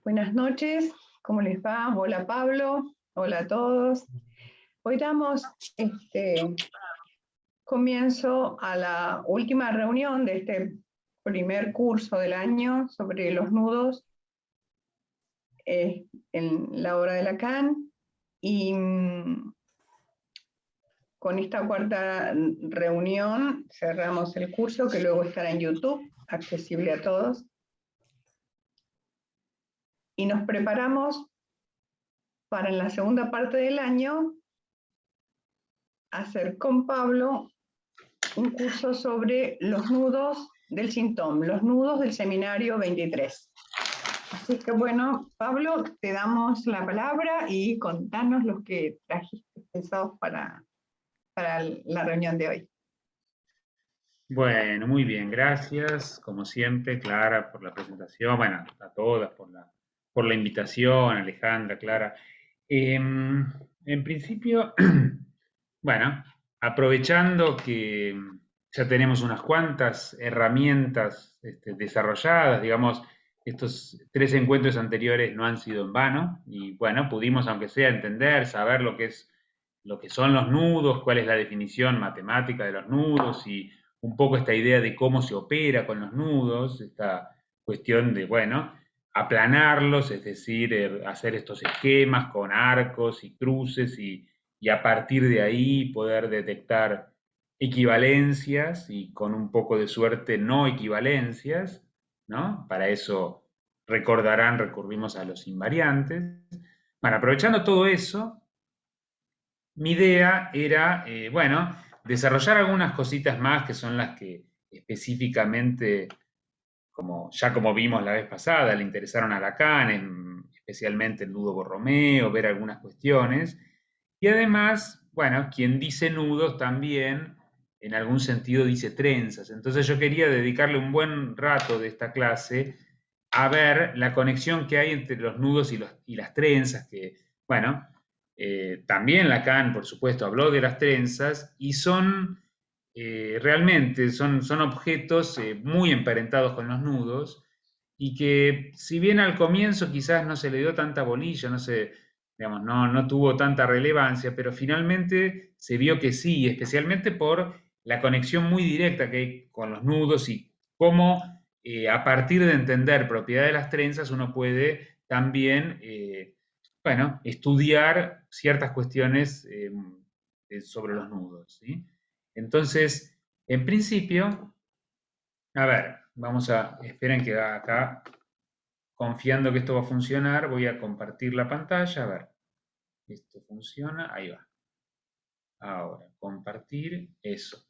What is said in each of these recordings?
Buenas noches, ¿cómo les va? Hola Pablo, hola a todos. Hoy damos comienzo a la última reunión de este primer curso del año sobre los nudos en la obra de Lacan. Y con esta cuarta reunión cerramos el curso, que luego estará en YouTube, accesible a todos. Y nos preparamos para en la segunda parte del año hacer con Pablo un curso sobre los nudos del SINTOM, los nudos del seminario 23. Así que bueno, Pablo, te damos la palabra y contanos los que trajiste pensados para la reunión de hoy. Bueno, muy bien, gracias, como siempre, Clara, por la presentación, bueno, a todas por la invitación, Alejandra, Clara. En principio, bueno, aprovechando que ya tenemos unas cuantas herramientas desarrolladas, digamos, estos 3 encuentros anteriores no han sido en vano, y bueno, pudimos, aunque sea, entender, saber lo que son los nudos, cuál es la definición matemática de los nudos y un poco esta idea de cómo se opera con los nudos, esta cuestión de, bueno, aplanarlos, es decir, hacer estos esquemas con arcos y cruces y a partir de ahí poder detectar equivalencias y con un poco de suerte no equivalencias, ¿no? Para eso recordarán, recurrimos a los invariantes. Bueno, aprovechando todo eso, mi idea era, bueno, desarrollar algunas cositas más que son las que específicamente, como vimos la vez pasada, le interesaron a Lacan, especialmente el nudo Borromeo, ver algunas cuestiones. Y además, bueno, quien dice nudos también, en algún sentido dice trenzas. Entonces yo quería dedicarle un buen rato de esta clase a ver la conexión que hay entre los nudos y las trenzas, que, bueno, también Lacan, por supuesto, habló de las trenzas y son realmente son objetos muy emparentados con los nudos y que si bien al comienzo quizás no se le dio tanta bolilla, no se, digamos, no tuvo tanta relevancia, pero finalmente se vio que sí, especialmente por la conexión muy directa que hay con los nudos y cómo a partir de entender propiedad de las trenzas uno puede también bueno, estudiar ciertas cuestiones sobre los nudos, ¿sí? Entonces, en principio, a ver, esperen que acá, confiando que esto va a funcionar, voy a compartir la pantalla, a ver, esto funciona, ahí va. Ahora, compartir, eso.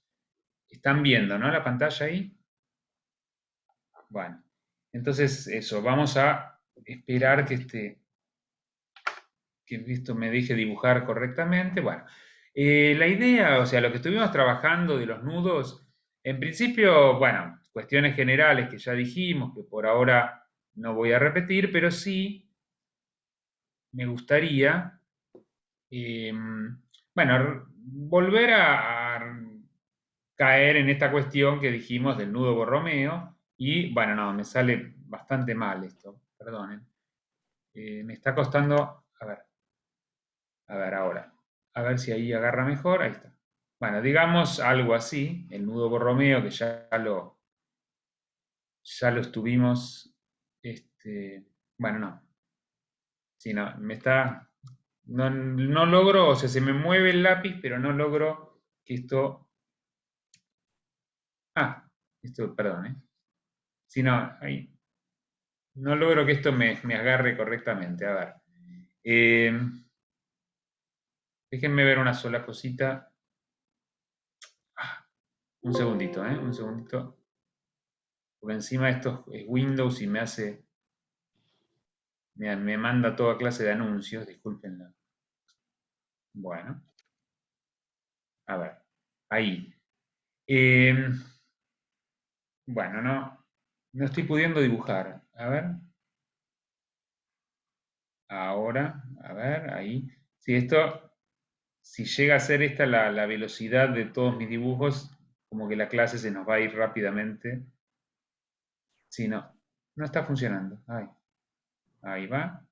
¿Están viendo, no, la pantalla ahí? Bueno, entonces eso, vamos a esperar que esto me deje dibujar correctamente. Bueno, la idea, o sea, lo que estuvimos trabajando de los nudos, en principio, bueno, cuestiones generales que ya dijimos, que por ahora no voy a repetir, pero sí me gustaría, bueno, volver a caer en esta cuestión que dijimos del nudo Borromeo, y bueno, no, me sale bastante mal esto, perdonen. Me está costando, a ver ahora. A ver si ahí agarra mejor. Ahí está. Bueno, digamos algo así. El nudo Borromeo, que ya lo estuvimos. Bueno, no. Sí, no, me está. No logro, o sea, se me mueve el lápiz, pero no logro que esto. Ah, esto, perdón, ¿eh? Si no, ahí. No logro que esto me agarre correctamente. A ver. Eh, Déjenme ver una sola cosita. Un segundito, ¿eh? Un segundito. Porque encima esto es Windows y me manda toda clase de anuncios, discúlpenla. Bueno, a ver, ahí. Bueno, no estoy pudiendo dibujar. A ver, ahora, a ver, ahí. Si llega a ser esta la velocidad de todos mis dibujos, como que la clase se nos va a ir rápidamente. Sí, no está funcionando. Ay, Ahí va.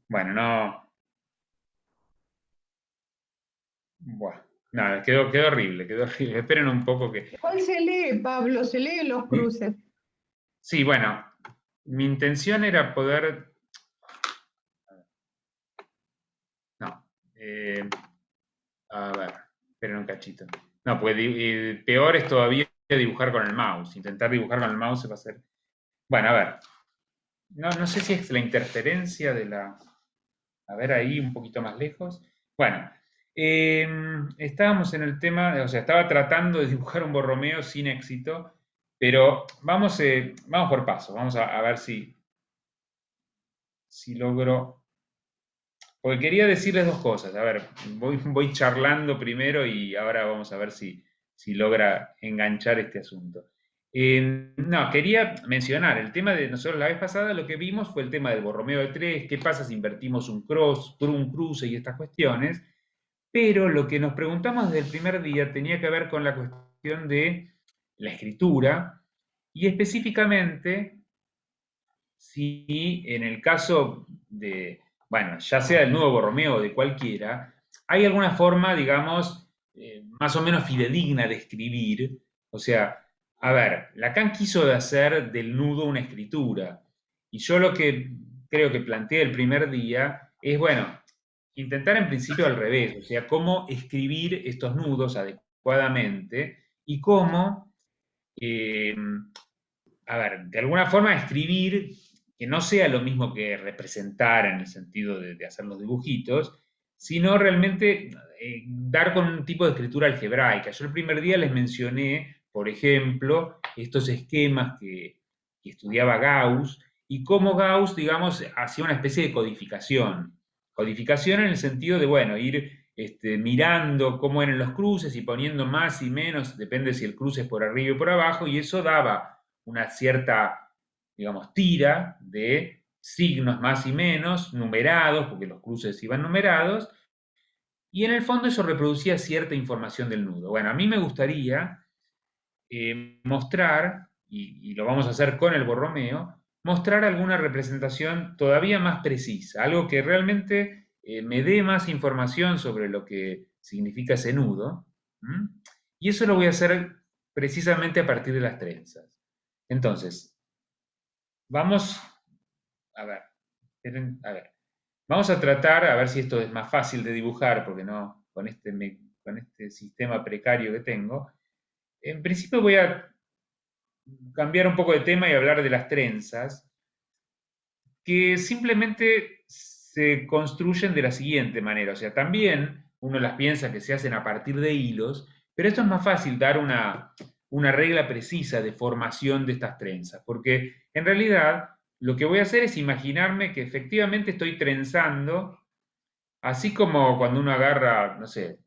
Bueno, no. Bueno, nada, quedó horrible, quedó horrible. Esperen un poco que... ¿Cuál se lee, Pablo? Se leen los cruces. Sí, bueno, mi intención era poder... No. A ver, esperen un cachito. No, pues peor es todavía dibujar con el mouse. Intentar dibujar con el mouse va a ser... Bueno, a ver. No sé si es la interferencia de la... A ver ahí un poquito más lejos. Bueno, estábamos en el tema, o sea, estaba tratando de dibujar un Borromeo sin éxito, pero vamos por paso, vamos a ver si logro... Porque quería decirles dos cosas. A ver, voy charlando primero y ahora vamos a ver si logra enganchar este asunto. No, quería mencionar el tema de nosotros la vez pasada, lo que vimos fue el tema del Borromeo de 3, qué pasa si invertimos un cruce y estas cuestiones, pero lo que nos preguntamos desde el primer día tenía que ver con la cuestión de la escritura y específicamente si en el caso de, bueno, ya sea del nuevo Borromeo o de cualquiera, hay alguna forma, digamos, más o menos fidedigna de escribir. O sea, a ver, Lacan quiso de hacer del nudo una escritura. Y yo lo que creo que planteé el primer día es, bueno, intentar en principio al revés, o sea, cómo escribir estos nudos adecuadamente y cómo, eh, a ver, de alguna forma escribir que no sea lo mismo que representar en el sentido de hacer los dibujitos, sino realmente dar con un tipo de escritura algebraica. Yo el primer día les mencioné, por ejemplo, estos esquemas que estudiaba Gauss y cómo Gauss, digamos, hacía una especie de codificación. Codificación en el sentido de, bueno, ir mirando cómo eran los cruces y poniendo más y menos, depende si el cruce es por arriba o por abajo, y eso daba una cierta, digamos, tira de signos más y menos, numerados, porque los cruces iban numerados, y en el fondo eso reproducía cierta información del nudo. Bueno, a mí me gustaría mostrar, y lo vamos a hacer con el Borromeo, mostrar alguna representación todavía más precisa, algo que realmente me dé más información sobre lo que significa ese nudo, ¿m? Y eso lo voy a hacer precisamente a partir de las trenzas. Entonces, vamos a ver, a ver, vamos a tratar, a ver si esto es más fácil de dibujar, porque no, con este sistema precario que tengo. En principio voy a cambiar un poco de tema y hablar de las trenzas, que simplemente se construyen de la siguiente manera. O sea, también uno las piensa que se hacen a partir de hilos, pero esto es más fácil dar una regla precisa de formación de estas trenzas, porque en realidad lo que voy a hacer es imaginarme que efectivamente estoy trenzando, así como cuando uno agarra, no sé,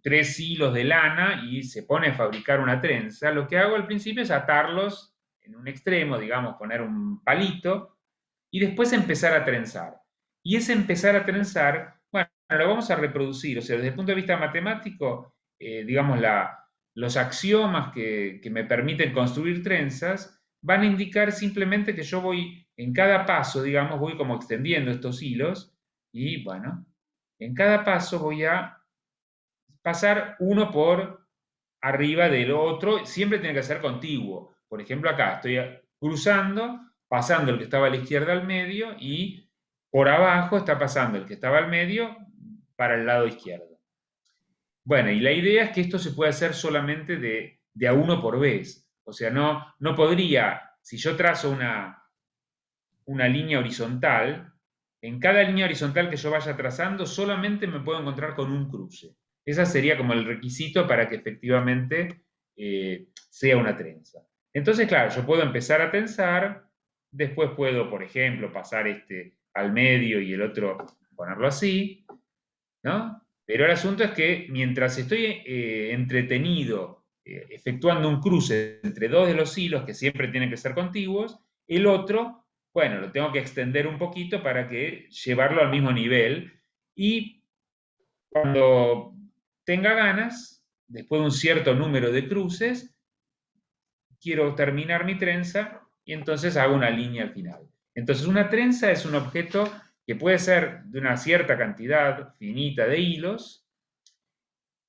3 hilos de lana y se pone a fabricar una trenza, lo que hago al principio es atarlos en un extremo, digamos, poner un palito y después empezar a trenzar. Y ese empezar a trenzar, bueno, lo vamos a reproducir, o sea, desde el punto de vista matemático, digamos, los axiomas que me permiten construir trenzas van a indicar simplemente que yo voy, en cada paso, digamos, voy como extendiendo estos hilos y, bueno, en cada paso voy a pasar uno por arriba del otro, siempre tiene que ser contiguo. Por ejemplo, acá estoy cruzando, pasando el que estaba a la izquierda al medio y por abajo está pasando el que estaba al medio para el lado izquierdo. Bueno, y la idea es que esto se puede hacer solamente de a uno por vez. O sea, no podría, si yo trazo una línea horizontal, en cada línea horizontal que yo vaya trazando solamente me puedo encontrar con un cruce. Ese sería como el requisito para que efectivamente sea una trenza. Entonces, claro, yo puedo empezar a tensar, después puedo, por ejemplo, pasar este al medio y el otro ponerlo así, ¿no? Pero el asunto es que mientras estoy entretenido efectuando un cruce entre dos de los hilos, que siempre tienen que ser contiguos, el otro, bueno, lo tengo que extender un poquito para que llevarlo al mismo nivel y cuando tenga ganas, después de un cierto número de cruces, quiero terminar mi trenza y entonces hago una línea al final. Entonces, una trenza es un objeto que puede ser de una cierta cantidad finita de hilos,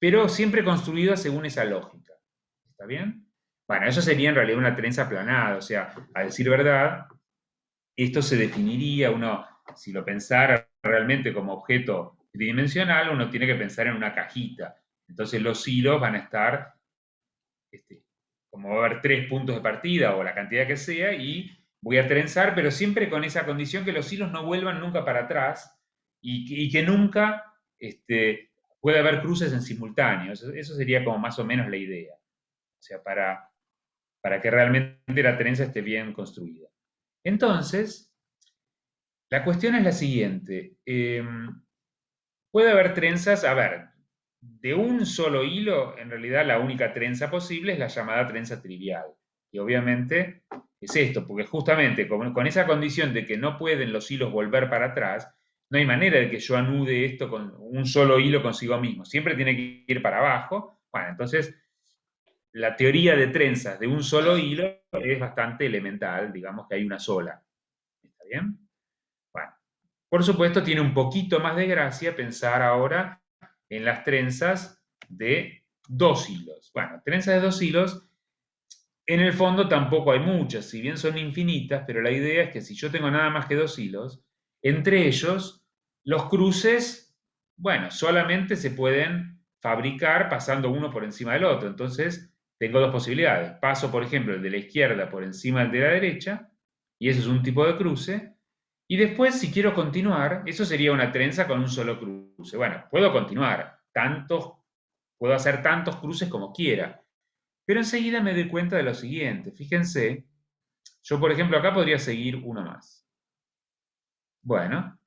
pero siempre construido según esa lógica. ¿Está bien? Bueno, eso sería en realidad una trenza aplanada, o sea, a decir verdad, esto se definiría, uno, si lo pensara realmente como objeto tridimensional, uno tiene que pensar en una cajita. Entonces los hilos van a estar, como va a haber 3 puntos de partida o la cantidad que sea, y voy a trenzar, pero siempre con esa condición que los hilos no vuelvan nunca para atrás y que nunca pueda haber cruces en simultáneo. Eso sería como más o menos la idea. O sea, para que realmente la trenza esté bien construida. Entonces, la cuestión es la siguiente. Puede haber trenzas, a ver, de un solo hilo, en realidad la única trenza posible es la llamada trenza trivial. Y obviamente es esto, porque justamente con esa condición de que no pueden los hilos volver para atrás, no hay manera de que yo anude esto con un solo hilo consigo mismo. Siempre tiene que ir para abajo. Bueno, entonces la teoría de trenzas de un solo hilo es bastante elemental, digamos que hay una sola. ¿Está bien? Bueno, por supuesto tiene un poquito más de gracia pensar ahora en las trenzas de 2 hilos. Bueno, trenzas de 2 hilos, en el fondo tampoco hay muchas, si bien son infinitas, pero la idea es que si yo tengo nada más que 2 hilos, entre ellos los cruces, bueno, solamente se pueden fabricar pasando uno por encima del otro. Entonces, tengo dos posibilidades. Paso, por ejemplo, el de la izquierda por encima del de la derecha, y eso es un tipo de cruce. Y después, si quiero continuar, eso sería una trenza con un solo cruce. Bueno, puedo continuar, puedo hacer tantos cruces como quiera. Pero enseguida me doy cuenta de lo siguiente. Fíjense, yo por ejemplo acá podría seguir uno más. Bueno,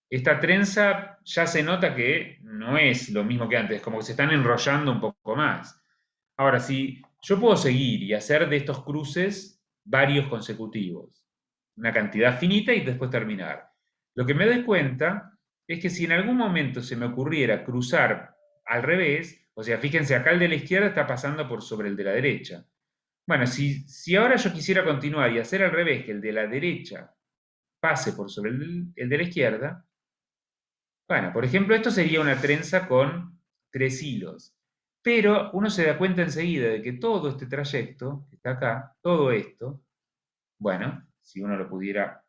esta trenza ya se nota que no es lo mismo que antes, como que se están enrollando un poco más. Ahora, si yo puedo seguir y hacer de estos cruces varios consecutivos, una cantidad finita y después terminar. Lo que me doy cuenta es que si en algún momento se me ocurriera cruzar al revés, o sea, fíjense, acá el de la izquierda está pasando por sobre el de la derecha. Bueno, si ahora yo quisiera continuar y hacer al revés, que el de la derecha pase por sobre el de la izquierda, bueno, por ejemplo, esto sería una trenza con 3 hilos. Pero uno se da cuenta enseguida de que todo este trayecto, que está acá, todo esto, bueno, si uno lo pudiera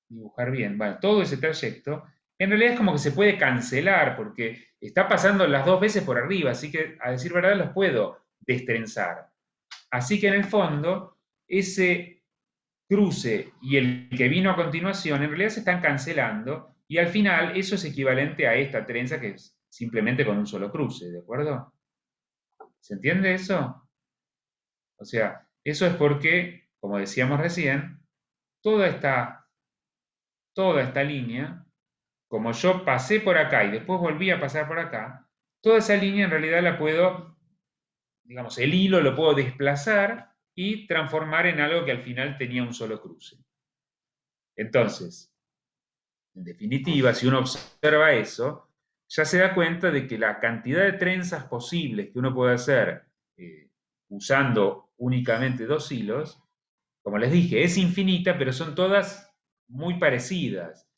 dibujar bien, bueno, todo ese trayecto, en realidad es como que se puede cancelar porque está pasando las dos veces por arriba, así que a decir verdad los puedo destrenzar. Así que en el fondo, ese cruce y el que vino a continuación en realidad se están cancelando y al final eso es equivalente a esta trenza que es simplemente con un solo cruce, ¿de acuerdo? ¿Se entiende eso? O sea, eso es porque, como decíamos recién, toda esta línea, como yo pasé por acá y después volví a pasar por acá, toda esa línea en realidad la puedo, digamos, el hilo lo puedo desplazar y transformar en algo que al final tenía un solo cruce. Entonces, en definitiva, si uno observa eso, ya se da cuenta de que la cantidad de trenzas posibles que uno puede hacer usando únicamente 2 hilos, como les dije, es infinita, pero son todas muy parecidas.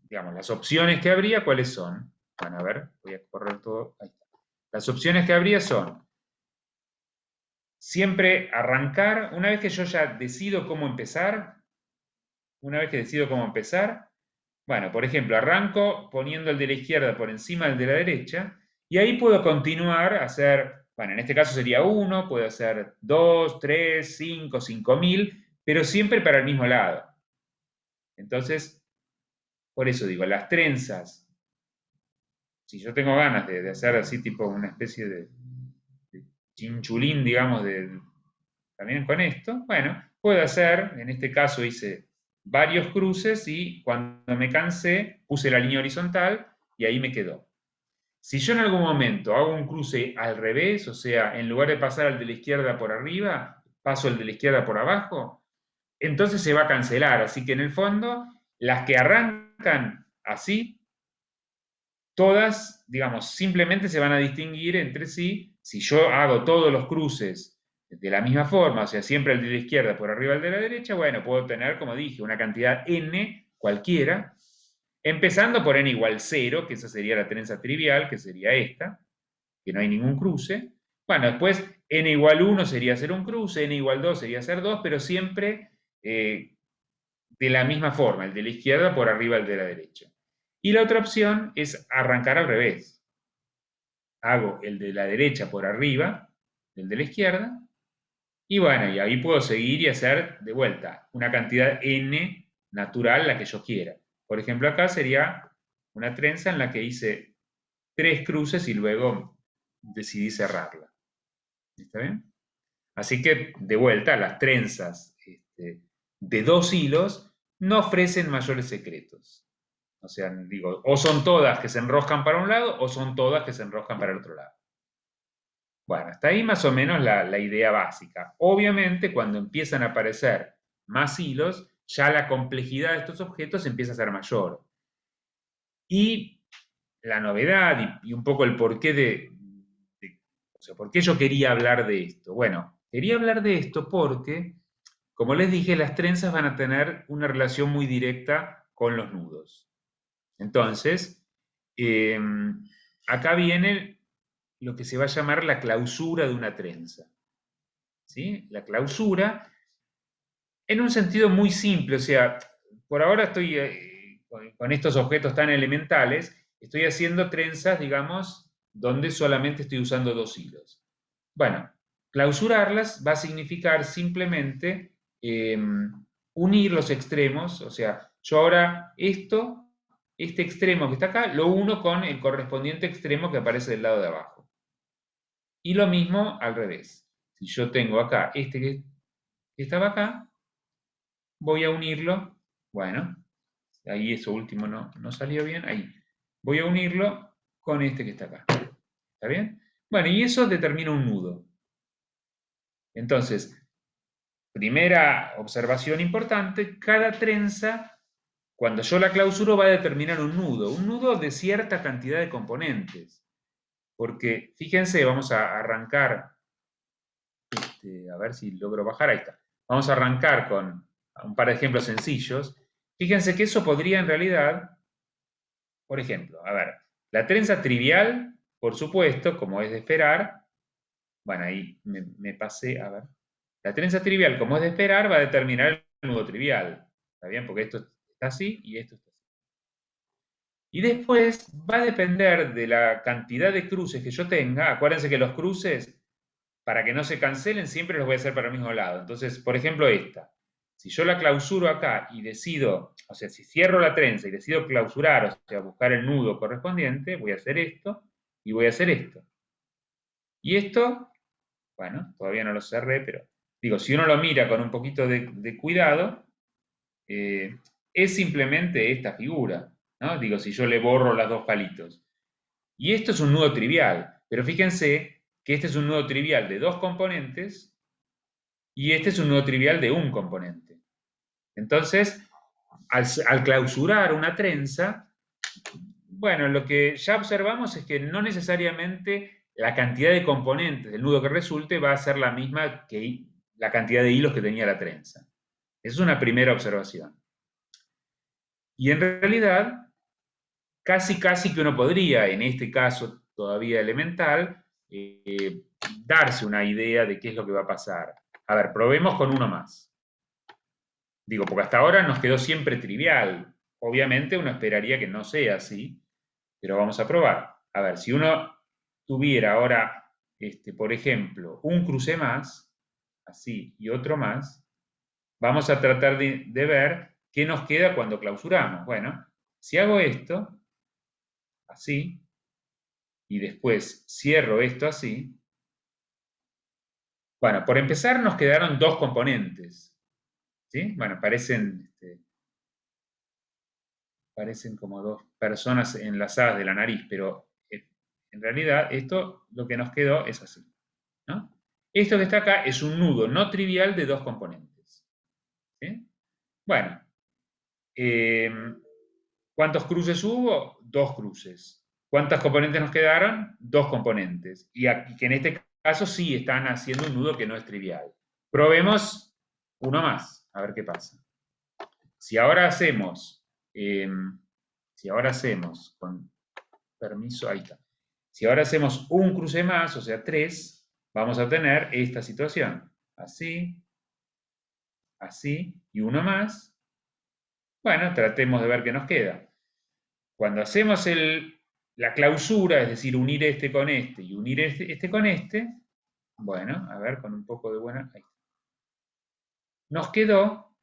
Digamos, las opciones que habría, ¿cuáles son? Van a ver, voy a correr todo. Ahí está. Las opciones que habría son siempre arrancar, una vez que yo ya decido cómo empezar, bueno, por ejemplo, arranco poniendo el de la izquierda por encima del de la derecha y ahí puedo continuar a hacer, bueno, en este caso sería 1, puedo hacer 2, 3, 5, 5000, pero siempre para el mismo lado. Entonces, por eso digo, las trenzas, si yo tengo ganas de hacer así tipo una especie de chinchulín, digamos, también con esto, bueno, puedo hacer, en este caso hice varios cruces y cuando me cansé puse la línea horizontal y ahí me quedó. Si yo en algún momento hago un cruce al revés, o sea, en lugar de pasar al de la izquierda por arriba, paso el de la izquierda por abajo, entonces se va a cancelar. Así que en el fondo, las que arrancan así, todas, digamos, simplemente se van a distinguir entre sí. Si yo hago todos los cruces de la misma forma, o sea, siempre el de la izquierda por arriba del de la derecha, bueno, puedo tener, como dije, una cantidad n cualquiera, empezando por n igual 0, que esa sería la trenza trivial, que sería esta, que no hay ningún cruce. Bueno, después n igual 1 sería hacer un cruce, n igual 2 sería hacer 2, pero siempre de la misma forma, el de la izquierda por arriba del de la derecha. Y la otra opción es arrancar al revés. Hago el de la derecha por arriba del de la izquierda, y bueno, y ahí puedo seguir y hacer de vuelta una cantidad n natural, la que yo quiera. Por ejemplo, acá sería una trenza en la que hice 3 cruces y luego decidí cerrarla. ¿Está bien? Así que, de vuelta, las trenzas de 2 hilos no ofrecen mayores secretos. O sea, digo, o son todas que se enroscan para un lado o son todas que se enroscan para el otro lado. Bueno, hasta ahí más o menos la idea básica. Obviamente, cuando empiezan a aparecer más hilos, ya la complejidad de estos objetos empieza a ser mayor. Y la novedad y un poco el porqué o sea, ¿por qué yo quería hablar de esto? Bueno, quería hablar de esto porque, como les dije, las trenzas van a tener una relación muy directa con los nudos. Entonces, acá viene lo que se va a llamar la clausura de una trenza. ¿Sí? La clausura, en un sentido muy simple, o sea, por ahora estoy con estos objetos tan elementales, estoy haciendo trenzas, digamos, donde solamente estoy usando 2 hilos. Bueno, clausurarlas va a significar simplemente unir los extremos, o sea, yo ahora este extremo que está acá, lo uno con el correspondiente extremo que aparece del lado de abajo. Y lo mismo al revés. Si yo tengo acá este que estaba acá, voy a unirlo, bueno, ahí eso último no salió bien, ahí. Voy a unirlo con este que está acá. ¿Está bien? Bueno, y eso determina un nudo. Entonces, primera observación importante, cada trenza, cuando yo la clausuro, va a determinar un nudo de cierta cantidad de componentes. Porque, fíjense, vamos a arrancar, a ver si logro bajar, ahí está. Vamos a arrancar con un par de ejemplos sencillos. Fíjense que eso podría en realidad, por ejemplo, a ver, la trenza trivial, por supuesto, como es de esperar, bueno, ahí me pasé, a ver. La trenza trivial, como es de esperar, va a determinar el nudo trivial. ¿Está bien? Porque esto está así y esto está así. Y después va a depender de la cantidad de cruces que yo tenga. Acuérdense que los cruces, para que no se cancelen, siempre los voy a hacer para el mismo lado. Entonces, por ejemplo, esta. Si yo la clausuro acá y decido, o sea, si cierro la trenza y decido clausurar, o sea, buscar el nudo correspondiente, voy a hacer esto y voy a hacer esto. Y esto, bueno, todavía no lo cerré, pero digo, si uno lo mira con un poquito de cuidado, es simplemente esta figura, ¿no? Digo, si yo le borro los 2 palitos. Y esto es un nudo trivial, pero fíjense que este es un nudo trivial de 2 componentes y este es un nudo trivial de 1 componente. Entonces, al clausurar una trenza, bueno, lo que ya observamos es que no necesariamente la cantidad de componentes del nudo que resulte va a ser la misma que la cantidad de hilos que tenía la trenza. Esa es una primera observación. Y en realidad, casi que uno podría, en este caso todavía elemental, darse una idea de qué es lo que va a pasar. A ver, probemos con uno más. Digo, porque hasta ahora nos quedó siempre trivial. Obviamente uno esperaría que no sea así, pero vamos a probar. A ver, si uno tuviera ahora, por ejemplo, un cruce más, así, y otro más, vamos a tratar de ver qué nos queda cuando clausuramos. Bueno, si hago esto, así, y después cierro esto así, bueno, por empezar nos quedaron 2 componentes, ¿sí? Bueno, parecen como 2 personas enlazadas de la nariz, pero en realidad esto lo que nos quedó es así, ¿no? Esto que está acá es un nudo no trivial de 2 componentes, ¿sí? Bueno, ¿cuántos cruces hubo? 2 cruces. ¿Cuántas componentes nos quedaron? 2 componentes. Y aquí, que en este caso sí están haciendo un nudo que no es trivial. Probemos uno más, a ver qué pasa. Si ahora hacemos, con permiso, ahí está. Si ahora hacemos un cruce más, o sea, 3, vamos a tener esta situación. Así, así, y uno más. Bueno, tratemos de ver qué nos queda. Cuando hacemos la clausura, es decir, unir este con este y unir este con este, bueno, a ver, con un poco de buena... Ahí. Nos quedó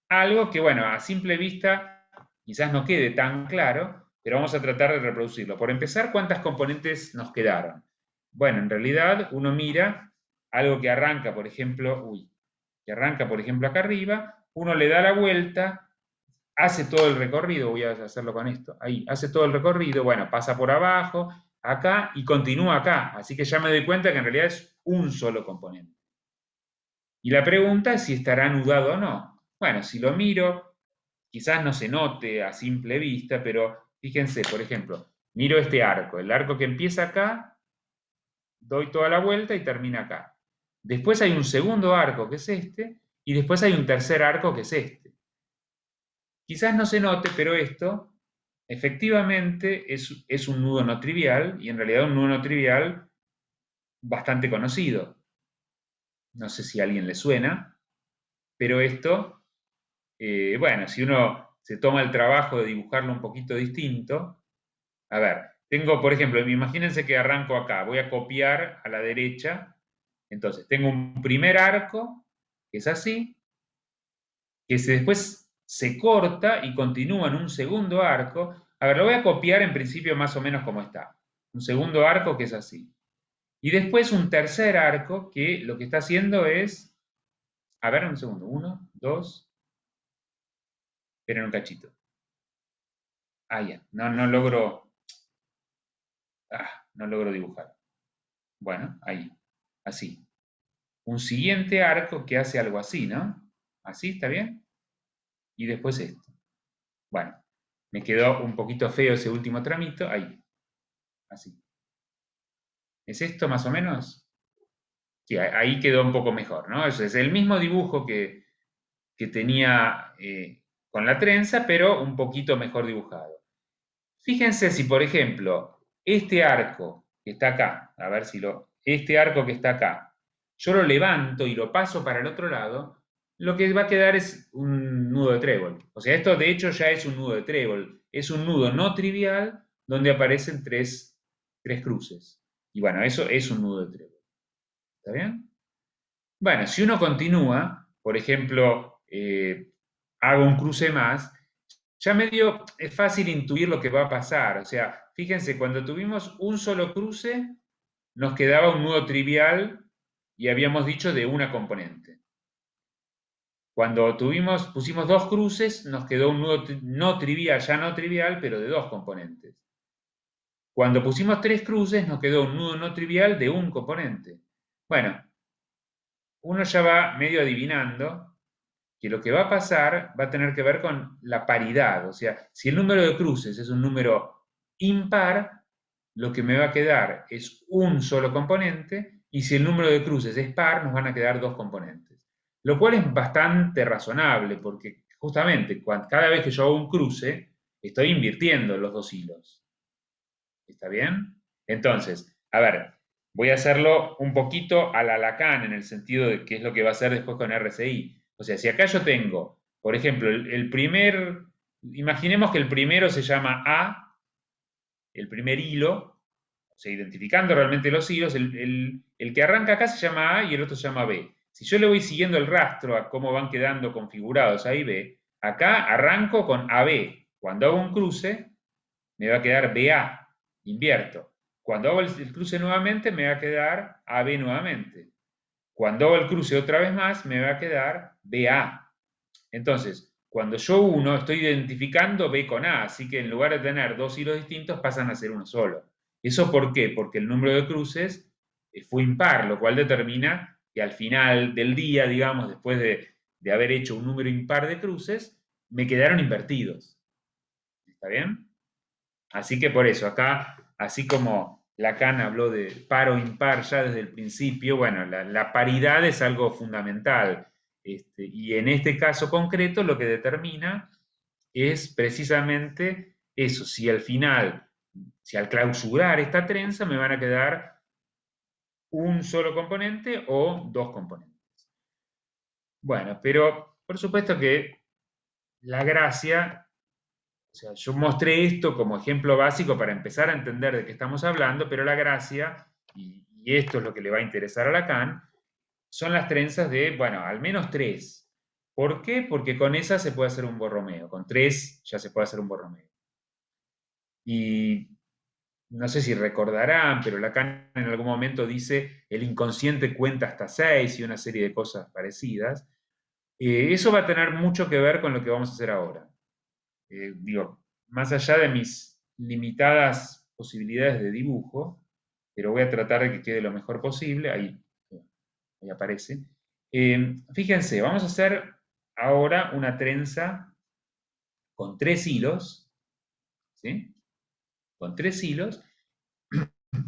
algo que, bueno, a simple vista quizás no quede tan claro, pero vamos a tratar de reproducirlo. Por empezar, ¿cuántas componentes nos quedaron? Bueno, en realidad uno mira algo que arranca, por ejemplo, acá arriba, uno le da la vuelta, hace todo el recorrido, voy a hacerlo con esto, ahí, hace todo el recorrido, bueno, pasa por abajo, acá y continúa acá, así que ya me doy cuenta que en realidad es un solo componente. Y la pregunta es si estará anudado o no. Bueno, si lo miro, quizás no se note a simple vista, pero fíjense, por ejemplo, miro este arco, el arco que empieza acá, doy toda la vuelta y termina acá. Después hay un segundo arco que es este, y después hay un tercer arco que es este. Quizás no se note, pero esto efectivamente es un nudo no trivial, y en realidad un nudo no trivial bastante conocido. No sé si a alguien le suena, pero esto, bueno, si uno se toma el trabajo de dibujarlo un poquito distinto, a ver, tengo, por ejemplo, imagínense que arranco acá, voy a copiar a la derecha, entonces tengo un primer arco, que es así, que después se corta y continúa en un segundo arco. A ver, lo voy a copiar en principio más o menos como está. Un segundo arco que es así. Y después un tercer arco que lo que está haciendo es, a ver, un segundo, 1, 2, esperen un cachito. Ah, ya, no logro dibujar. Bueno, ahí, así. Un siguiente arco que hace algo así, ¿no? Así, ¿está bien? Y después esto. Bueno, me quedó un poquito feo ese último tramito, ahí, así. ¿Es esto más o menos? Sí, ahí quedó un poco mejor, ¿no? Eso es el mismo dibujo que tenía con la trenza, pero un poquito mejor dibujado. Fíjense si, por ejemplo, este arco que está acá, a ver si este arco que está acá, yo lo levanto y lo paso para el otro lado, lo que va a quedar es un nudo de trébol. O sea, esto de hecho ya es un nudo de trébol. Es un nudo no trivial donde aparecen tres cruces. Y bueno, eso es un nudo de trébol. ¿Está bien? Bueno, si uno continúa, por ejemplo, hago un cruce más, ya medio es fácil intuir lo que va a pasar. O sea, fíjense, cuando tuvimos un solo cruce, nos quedaba un nudo trivial y habíamos dicho de una componente. Cuando pusimos dos cruces, nos quedó un nudo no trivial, ya no trivial, pero de dos componentes. Cuando pusimos tres cruces, nos quedó un nudo no trivial de un componente. Bueno, uno ya va medio adivinando que lo que va a pasar va a tener que ver con la paridad. O sea, si el número de cruces es un número impar, lo que me va a quedar es un solo componente, y si el número de cruces es par, nos van a quedar dos componentes. Lo cual es bastante razonable, porque justamente cada vez que yo hago un cruce, estoy invirtiendo los dos hilos. ¿Está bien? Entonces, a ver, voy a hacerlo un poquito a la Lacan, en el sentido de qué es lo que va a hacer después con RCI. O sea, si acá yo tengo, por ejemplo, imaginemos que el primero se llama A, el primer hilo, o sea, identificando realmente los hilos, el que arranca acá se llama A y el otro se llama B. Si yo le voy siguiendo el rastro a cómo van quedando configurados A y B, acá arranco con AB. Cuando hago un cruce, me va a quedar BA, invierto. Cuando hago el cruce nuevamente, me va a quedar AB nuevamente. Cuando hago el cruce otra vez más, me va a quedar BA. Entonces, cuando yo uno, estoy identificando B con A, así que en lugar de tener dos hilos distintos, pasan a ser uno solo. ¿Eso por qué? Porque el número de cruces fue impar, lo cual determina que al final del día, digamos, después de haber hecho un número impar de cruces, me quedaron invertidos. ¿Está bien? Así que por eso, acá, así como Lacan habló de par o impar ya desde el principio. Bueno, la paridad es algo fundamental. Y en este caso concreto lo que determina es precisamente eso, si al final, si al clausurar esta trenza me van a quedar un solo componente o dos componentes. Bueno, pero por supuesto que la gracia, o sea, yo mostré esto como ejemplo básico para empezar a entender de qué estamos hablando, pero la gracia, y esto es lo que le va a interesar a Lacan, son las trenzas de, bueno, al menos tres. ¿Por qué? Porque con esas se puede hacer un Borromeo, con tres ya se puede hacer un Borromeo. Y no sé si recordarán, pero Lacan en algún momento dice el inconsciente cuenta hasta 6 y una serie de cosas parecidas. Eso va a tener mucho que ver con lo que vamos a hacer ahora. Digo, más allá de mis limitadas posibilidades de dibujo, pero voy a tratar de que quede lo mejor posible, ahí aparece. Fíjense, vamos a hacer ahora una trenza con 3 hilos, ¿sí? Con 3 hilos,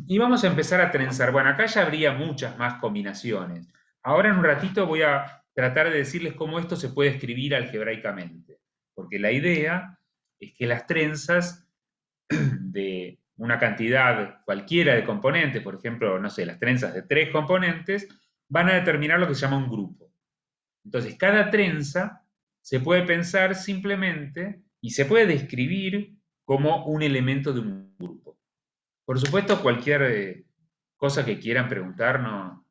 y vamos a empezar a trenzar. Bueno, acá ya habría muchas más combinaciones. Ahora en un ratito voy a tratar de decirles cómo esto se puede escribir algebraicamente, porque la idea es que las trenzas de una cantidad cualquiera de componentes, por ejemplo, no sé, las trenzas de 3 componentes, van a determinar lo que se llama un grupo. Entonces, cada trenza se puede pensar simplemente y se puede describir como un elemento de un grupo. Por supuesto, cualquier cosa que quieran preguntar, no,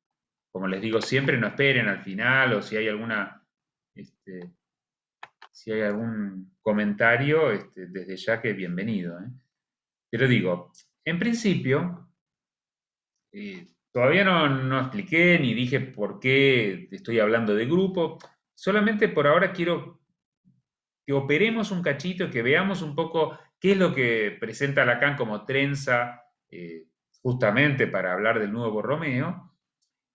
como les digo siempre, no esperen al final, o si hay este, si hay algún comentario, desde ya que bienvenido. Pero digo, en principio, todavía no expliqué ni dije por qué estoy hablando de grupo, solamente por ahora quiero que operemos un cachito, que veamos un poco qué es lo que presenta Lacan como trenza, justamente para hablar del nuevo Borromeo,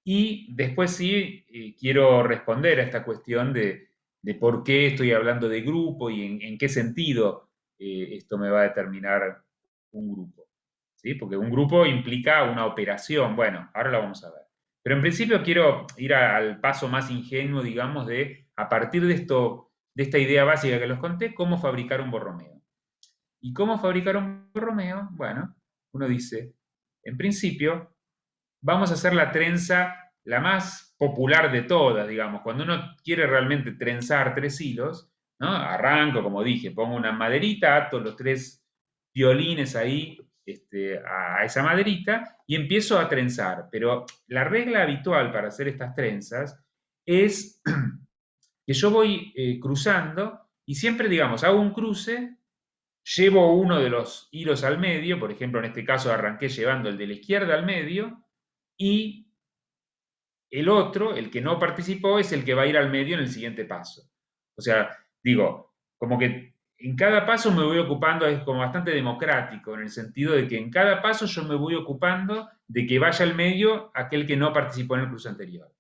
y después sí quiero responder a esta cuestión de por qué estoy hablando de grupo y en qué sentido esto me va a determinar un grupo. ¿Sí? Porque un grupo implica una operación. Bueno, ahora lo vamos a ver. Pero en principio quiero ir al paso más ingenuo, digamos, de a partir de esto, de esta idea básica que les conté, cómo fabricar un Borromeo. ¿Y cómo fabricar un Borromeo? Bueno, uno dice, en principio, vamos a hacer la trenza la más popular de todas, digamos. Cuando uno quiere realmente trenzar 3 hilos, ¿no? Arranco, como dije, pongo una maderita, ato los 3 violines ahí a esa maderita y empiezo a trenzar. Pero la regla habitual para hacer estas trenzas es que yo voy cruzando y siempre, digamos, hago un cruce, llevo uno de los hilos al medio, por ejemplo, en este caso arranqué llevando el de la izquierda al medio, y el otro, el que no participó, es el que va a ir al medio en el siguiente paso. O sea, digo, como que en cada paso me voy ocupando, es como bastante democrático, en el sentido de que en cada paso yo me voy ocupando de que vaya al medio aquel que no participó en el cruce anterior.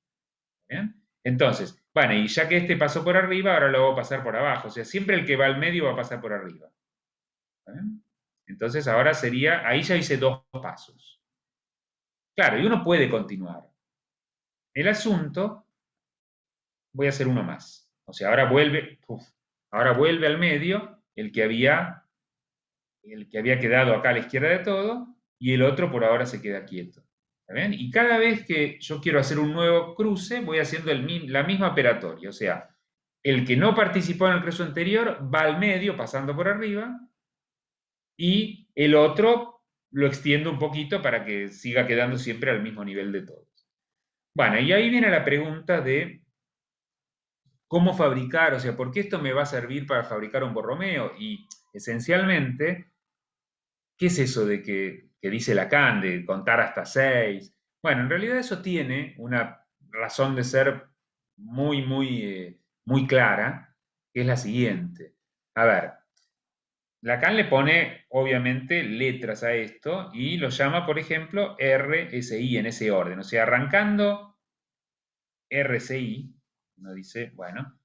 ¿Bien? Entonces, bueno, y ya que este pasó por arriba, ahora lo voy a pasar por abajo. O sea, siempre el que va al medio va a pasar por arriba. ¿Bien? Entonces, ahora sería, ahí ya hice 2 pasos. Claro, y uno puede continuar. El asunto, voy a hacer uno más. O sea, ahora vuelve al medio el que había quedado acá a la izquierda de todo, y el otro por ahora se queda quieto. ¿Está bien? Y cada vez que yo quiero hacer un nuevo cruce, voy haciendo la misma operatoria. O sea, el que no participó en el cruce anterior va al medio, pasando por arriba, y el otro lo extiendo un poquito para que siga quedando siempre al mismo nivel de todos. Bueno, y ahí viene la pregunta de cómo fabricar, o sea, ¿por qué esto me va a servir para fabricar un Borromeo? Y esencialmente, ¿qué es eso de que dice Lacan, de contar hasta 6? Bueno, en realidad eso tiene una razón de ser muy clara, que es la siguiente. A ver, Lacan le pone, obviamente, letras a esto y lo llama, por ejemplo, RSI en ese orden. O sea, arrancando RSI, uno dice, bueno,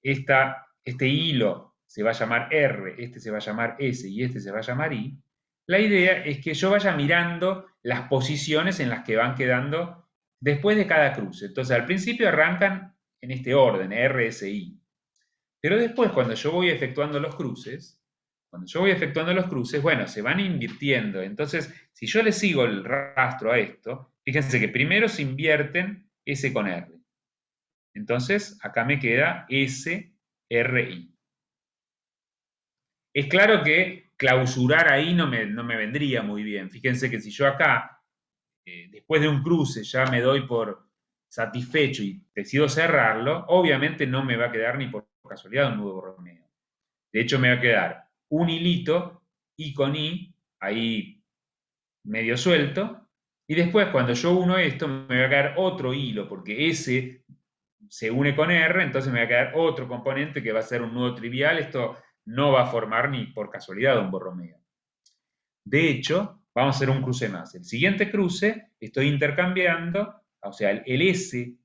este hilo se va a llamar R, este se va a llamar S y este se va a llamar I. La idea es que yo vaya mirando las posiciones en las que van quedando después de cada cruce. Entonces, al principio arrancan en este orden, R, S, I. Pero después, cuando yo voy efectuando los cruces, bueno, se van invirtiendo. Entonces, si yo le sigo el rastro a esto, fíjense que primero se invierten S con R. Entonces, acá me queda S, R, I. Es claro que clausurar ahí no me vendría muy bien. Fíjense que si yo acá, después de un cruce, ya me doy por satisfecho y decido cerrarlo, obviamente no me va a quedar ni por casualidad un nudo borromeo. De hecho, me va a quedar un hilito, I con I, ahí medio suelto, y después cuando yo uno esto, me va a quedar otro hilo, porque S se une con R, entonces me va a quedar otro componente que va a ser un nudo trivial. Esto no va a formar ni por casualidad un borromeo. De hecho, vamos a hacer un cruce más. El siguiente cruce estoy intercambiando, o sea, el S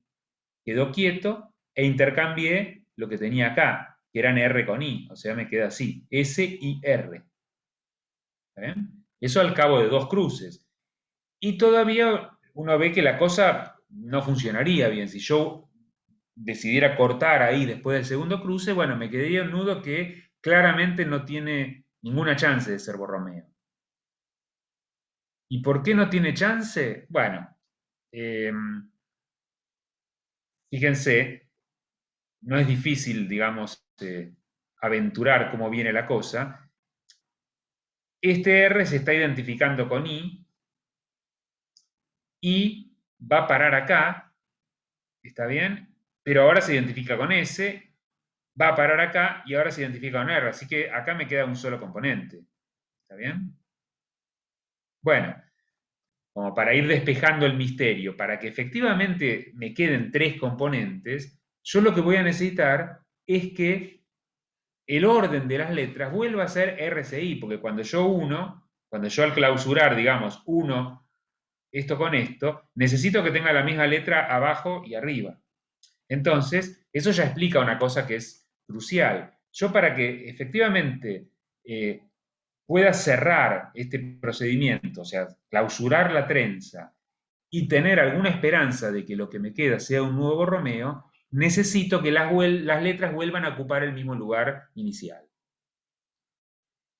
quedó quieto e intercambié lo que tenía acá, que eran R con I, o sea, me queda así, S y R. ¿Ven? Eso al cabo de 2 cruces. Y todavía uno ve que la cosa no funcionaría bien. Si yo decidiera cortar ahí después del segundo cruce, bueno, me quedaría un nudo que claramente no tiene ninguna chance de ser borromeo. ¿Y por qué no tiene chance? Bueno, fíjense, no es difícil, digamos, aventurar cómo viene la cosa. Este R se está identificando con I va a parar acá, ¿está bien? Pero ahora se identifica con S, va a parar acá y ahora se identifica con R, así que acá me queda un solo componente, ¿está bien? Bueno, como para ir despejando el misterio, para que efectivamente me queden 3 componentes, yo lo que voy a necesitar es que el orden de las letras vuelva a ser RCI, porque cuando yo al clausurar, digamos, uno esto con esto, necesito que tenga la misma letra abajo y arriba. Entonces, eso ya explica una cosa que es crucial. Yo para que efectivamente pueda cerrar este procedimiento, o sea, clausurar la trenza y tener alguna esperanza de que lo que me queda sea un nuevo borromeo, necesito que las letras vuelvan a ocupar el mismo lugar inicial.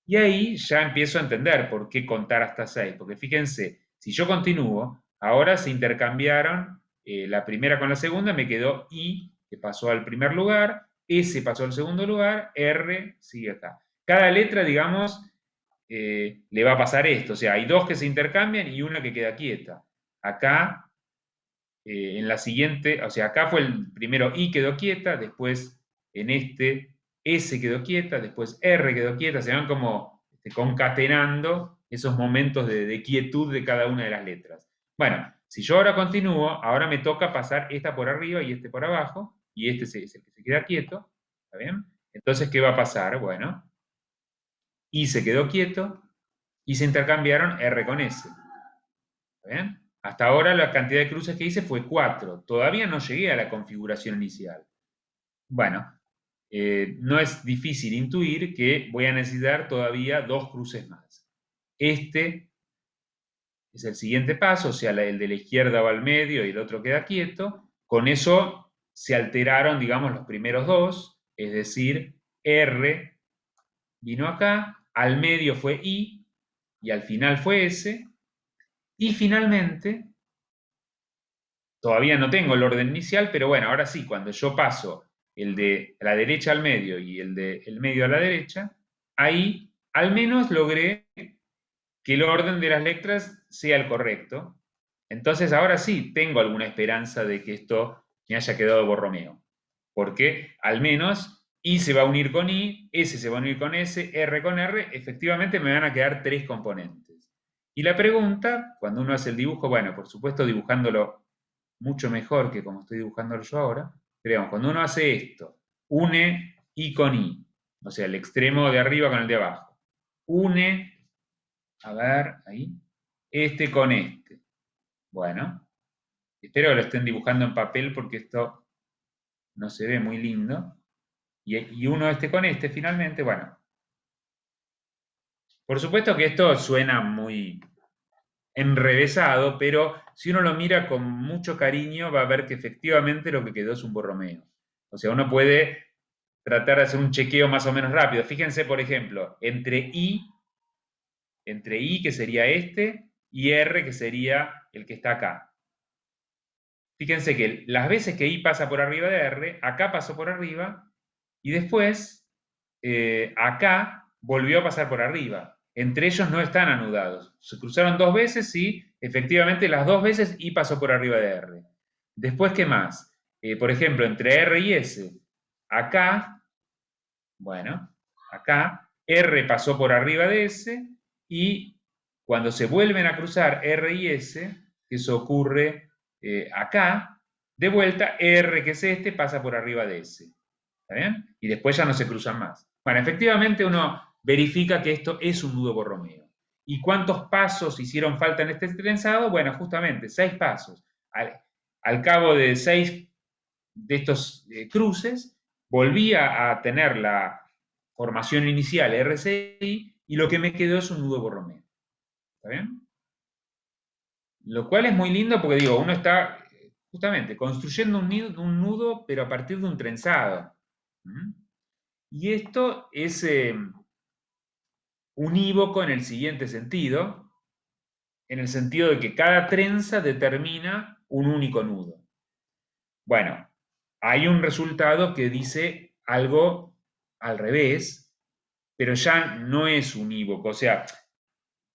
Y ahí ya empiezo a entender por qué contar hasta 6, porque fíjense, si yo continúo, ahora se intercambiaron la primera con la segunda, me quedó I, que pasó al primer lugar, S pasó al segundo lugar, R sigue acá. Cada letra, digamos, le va a pasar esto, o sea, hay 2 que se intercambian y una que queda quieta. Acá, en la siguiente, o sea, acá fue el primero I quedó quieta, después en este S quedó quieta, después R quedó quieta, se van como concatenando esos momentos de quietud de cada una de las letras. Bueno, si yo ahora continúo, ahora me toca pasar esta por arriba y este por abajo, y este es el que se queda quieto, ¿está bien? Entonces, ¿qué va a pasar? Bueno, I se quedó quieto y se intercambiaron R con S. ¿Está bien? Hasta ahora la cantidad de cruces que hice fue 4. Todavía no llegué a la configuración inicial. Bueno, no es difícil intuir que voy a necesitar todavía 2 cruces más. Este es el siguiente paso, o sea, el de la izquierda va al medio y el otro queda quieto. Con eso se alteraron, digamos, los primeros 2, es decir, R vino acá, al medio fue I y al final fue S. Y finalmente, todavía no tengo el orden inicial, pero bueno, ahora sí, cuando yo paso el de la derecha al medio y el de el medio a la derecha, ahí al menos logré que el orden de las letras sea el correcto. Entonces ahora sí tengo alguna esperanza de que esto me haya quedado borromeo, porque al menos I se va a unir con I, S se va a unir con S, R con R, efectivamente me van a quedar 3 componentes. Y la pregunta, cuando uno hace el dibujo, bueno, por supuesto dibujándolo mucho mejor que como estoy dibujándolo yo ahora, pero digamos, cuando uno hace esto, une I con I, o sea, el extremo de arriba con el de abajo, une, a ver, ahí, este con este. Bueno, espero que lo estén dibujando en papel porque esto no se ve muy lindo. Y uno este con este finalmente, bueno. Por supuesto que esto suena muy enrevesado, pero si uno lo mira con mucho cariño va a ver que efectivamente lo que quedó es un borromeo. O sea, uno puede tratar de hacer un chequeo más o menos rápido. Fíjense, por ejemplo, entre I, que sería este, y R, que sería el que está acá. Fíjense que las veces que I pasa por arriba de R, acá pasó por arriba, y después acá volvió a pasar por arriba. Entre ellos no están anudados. Se cruzaron 2 veces y efectivamente las 2 veces I pasó por arriba de R. Después, ¿qué más? Por ejemplo, entre R y S, acá, bueno, acá, R pasó por arriba de S y cuando se vuelven a cruzar R y S, eso ocurre acá, de vuelta, R, que es este, pasa por arriba de S. ¿Está bien? Y después ya no se cruzan más. Bueno, efectivamente uno verifica que esto es un nudo borromeo. ¿Y cuántos pasos hicieron falta en este trenzado? Bueno, justamente 6 pasos. Al cabo de 6 de estos cruces, volvía a tener la formación inicial RCI y lo que me quedó es un nudo borromeo. ¿Está bien? Lo cual es muy lindo porque digo, uno está justamente construyendo un nudo, pero a partir de un trenzado. Y esto es unívoco en el siguiente sentido, en el sentido de que cada trenza determina un único nudo. Bueno, hay un resultado que dice algo al revés, pero ya no es unívoco. O sea,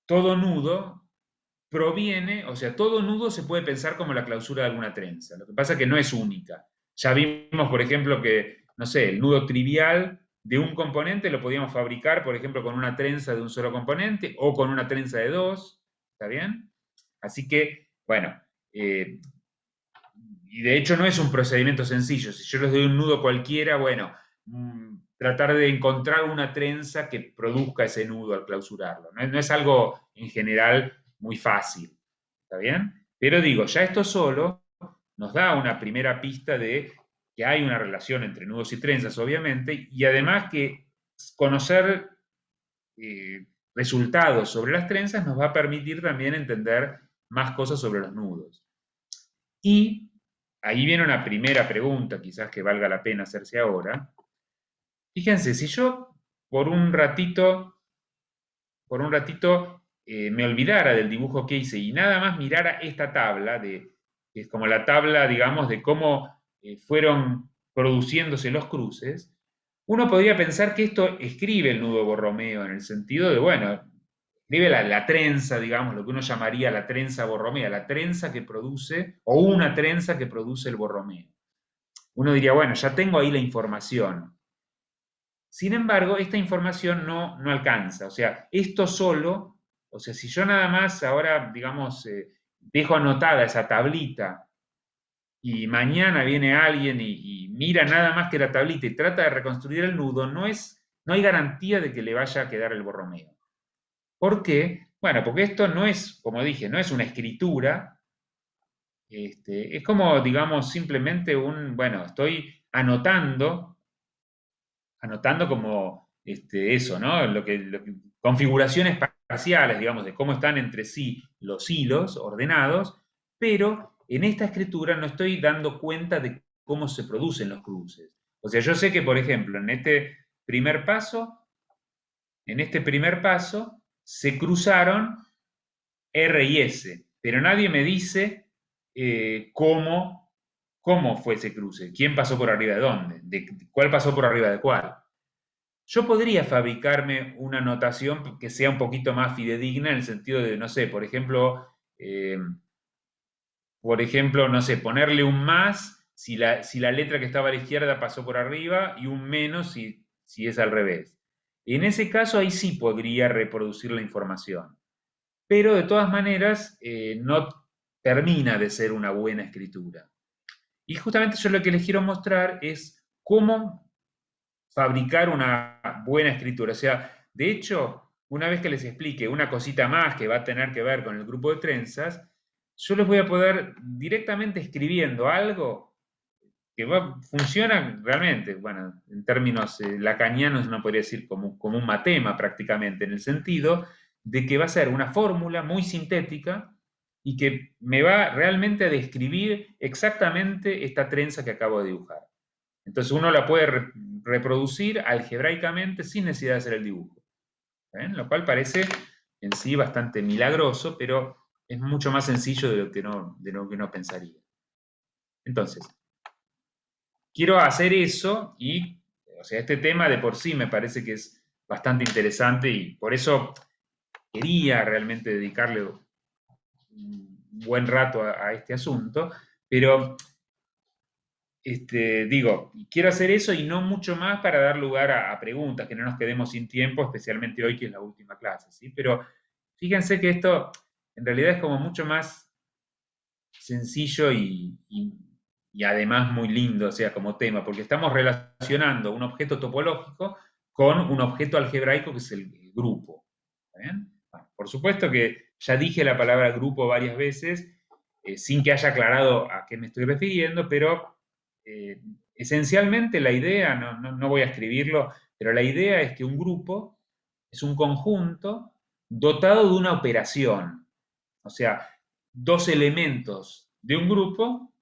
todo nudo proviene, o sea, todo nudo se puede pensar como la clausura de alguna trenza. Lo que pasa es que no es única. Ya vimos, por ejemplo, que, no sé, el nudo trivial de un componente lo podíamos fabricar, por ejemplo, con una trenza de un solo componente o con una trenza de 2. ¿Está bien? Así que, bueno, y de hecho no es un procedimiento sencillo. Si yo les doy un nudo cualquiera, bueno, tratar de encontrar una trenza que produzca ese nudo al clausurarlo. No es algo en general muy fácil. ¿Está bien? Pero digo, ya esto solo nos da una primera pista de que hay una relación entre nudos y trenzas, obviamente, y además que conocer resultados sobre las trenzas nos va a permitir también entender más cosas sobre los nudos. Y ahí viene una primera pregunta, quizás que valga la pena hacerse ahora. Fíjense, si yo por un ratito me olvidara del dibujo que hice y nada más mirara esta tabla, que es como la tabla, digamos, de cómo fueron produciéndose los cruces, uno podría pensar que esto escribe el nudo borromeo en el sentido de, bueno, escribe la trenza, digamos, lo que uno llamaría la trenza borromea, la trenza que produce, o una trenza que produce el borromeo. Uno diría, bueno, ya tengo ahí la información. Sin embargo, esta información no alcanza. O sea, esto solo, o sea, si yo nada más ahora, digamos, dejo anotada esa tablita y mañana viene alguien y mira nada más que la tablita y trata de reconstruir el nudo, no hay garantía de que le vaya a quedar el borromeo. ¿Por qué? Bueno, porque esto no es, como dije, no es una escritura, es como, digamos, simplemente bueno, estoy anotando como eso, ¿no? Configuraciones parciales, digamos, de cómo están entre sí los hilos ordenados, pero en esta escritura no estoy dando cuenta de cómo se producen los cruces. O sea, yo sé que, por ejemplo, en este primer paso se cruzaron R y S, pero nadie me dice cómo fue ese cruce, quién pasó por arriba de dónde, cuál pasó por arriba de cuál. Yo podría fabricarme una notación que sea un poquito más fidedigna en el sentido de, no sé, no sé, ponerle un más si la letra que estaba a la izquierda pasó por arriba y un menos si es al revés. En ese caso ahí sí podría reproducir la información. Pero de todas maneras no termina de ser una buena escritura. Y justamente yo lo que les quiero mostrar es cómo fabricar una buena escritura. O sea, de hecho, una vez que les explique una cosita más que va a tener que ver con el grupo de trenzas, yo les voy a poder directamente escribiendo algo, funciona realmente, bueno, en términos lacanianos uno podría decir como un matema prácticamente, en el sentido de que va a ser una fórmula muy sintética y que me va realmente a describir exactamente esta trenza que acabo de dibujar. Entonces uno la puede reproducir algebraicamente sin necesidad de hacer el dibujo. ¿Ven? Lo cual parece en sí bastante milagroso, pero es mucho más sencillo de lo que uno pensaría. Entonces, quiero hacer eso y, o sea, este tema de por sí me parece que es bastante interesante y por eso quería realmente dedicarle un buen rato a este asunto, pero digo, quiero hacer eso y no mucho más para dar lugar a preguntas, que no nos quedemos sin tiempo, especialmente hoy que es la última clase, ¿sí? Pero fíjense que esto en realidad es como mucho más sencillo y además muy lindo, o sea, como tema, porque estamos relacionando un objeto topológico con un objeto algebraico que es el grupo. ¿Bien? Bueno, por supuesto que ya dije la palabra grupo varias veces, sin que haya aclarado a qué me estoy refiriendo, pero esencialmente la idea, no voy a escribirlo, pero la idea es que un grupo es un conjunto dotado de una operación. O sea, dos elementos de un grupo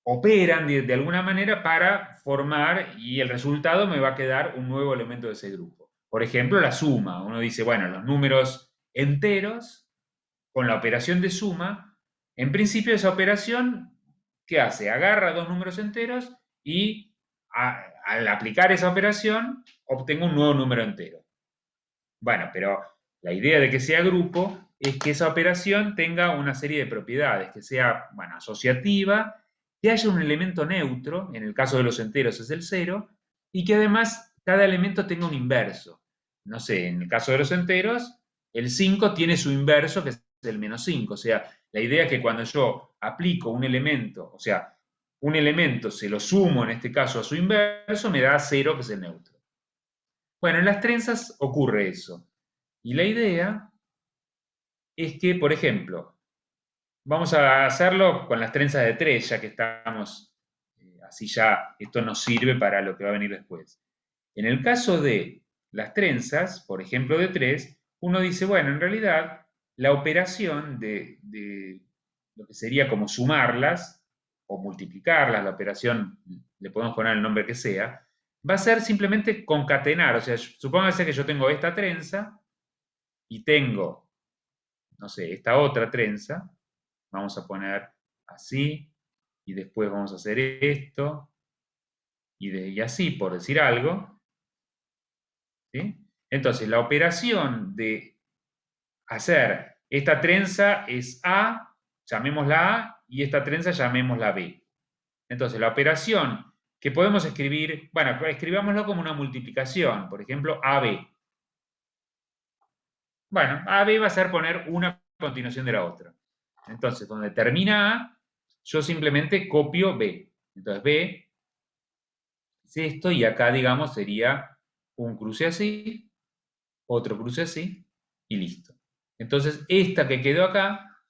operan de alguna manera para formar y el resultado me va a quedar un nuevo elemento de ese grupo. Por ejemplo, la suma. Uno dice, bueno, los números enteros con la operación de suma, en principio esa operación, ¿qué hace? Agarra dos números enteros y al aplicar esa operación obtengo un nuevo número entero. Bueno, pero la idea de que sea grupo es que esa operación tenga una serie de propiedades, que sea, bueno, asociativa, que haya un elemento neutro, en el caso de los enteros es el 0, y que además cada elemento tenga un inverso. No sé, en el caso de los enteros, el 5 tiene su inverso, que es el -5. O sea, la idea es que cuando yo aplico un elemento, o sea, un elemento se lo sumo en este caso a su inverso, me da 0, que es el neutro. Bueno, en las trenzas ocurre eso. Y la idea es que, por ejemplo, vamos a hacerlo con las trenzas de 3, ya que estamos, así ya esto nos sirve para lo que va a venir después. En el caso de las trenzas, por ejemplo, de 3, uno dice, bueno, en realidad la operación de lo que sería como sumarlas o multiplicarlas, la operación, le podemos poner el nombre que sea, va a ser simplemente concatenar. O sea, supóngase que yo tengo esta trenza y tengo, no sé, esta otra trenza, vamos a poner así, y después vamos a hacer esto, y así, por decir algo, ¿sí? Entonces, la operación de hacer esta trenza es A, llamémosla A, y esta trenza llamémosla B. Entonces, la operación que podemos escribir, bueno, escribámoslo como una multiplicación, por ejemplo, AB. Bueno, AB va a ser poner una a continuación de la otra. Entonces, donde termina A, yo simplemente copio B. Entonces, B es esto, y acá, digamos, sería un cruce así, otro cruce así, y listo. Entonces, esta que quedó acá,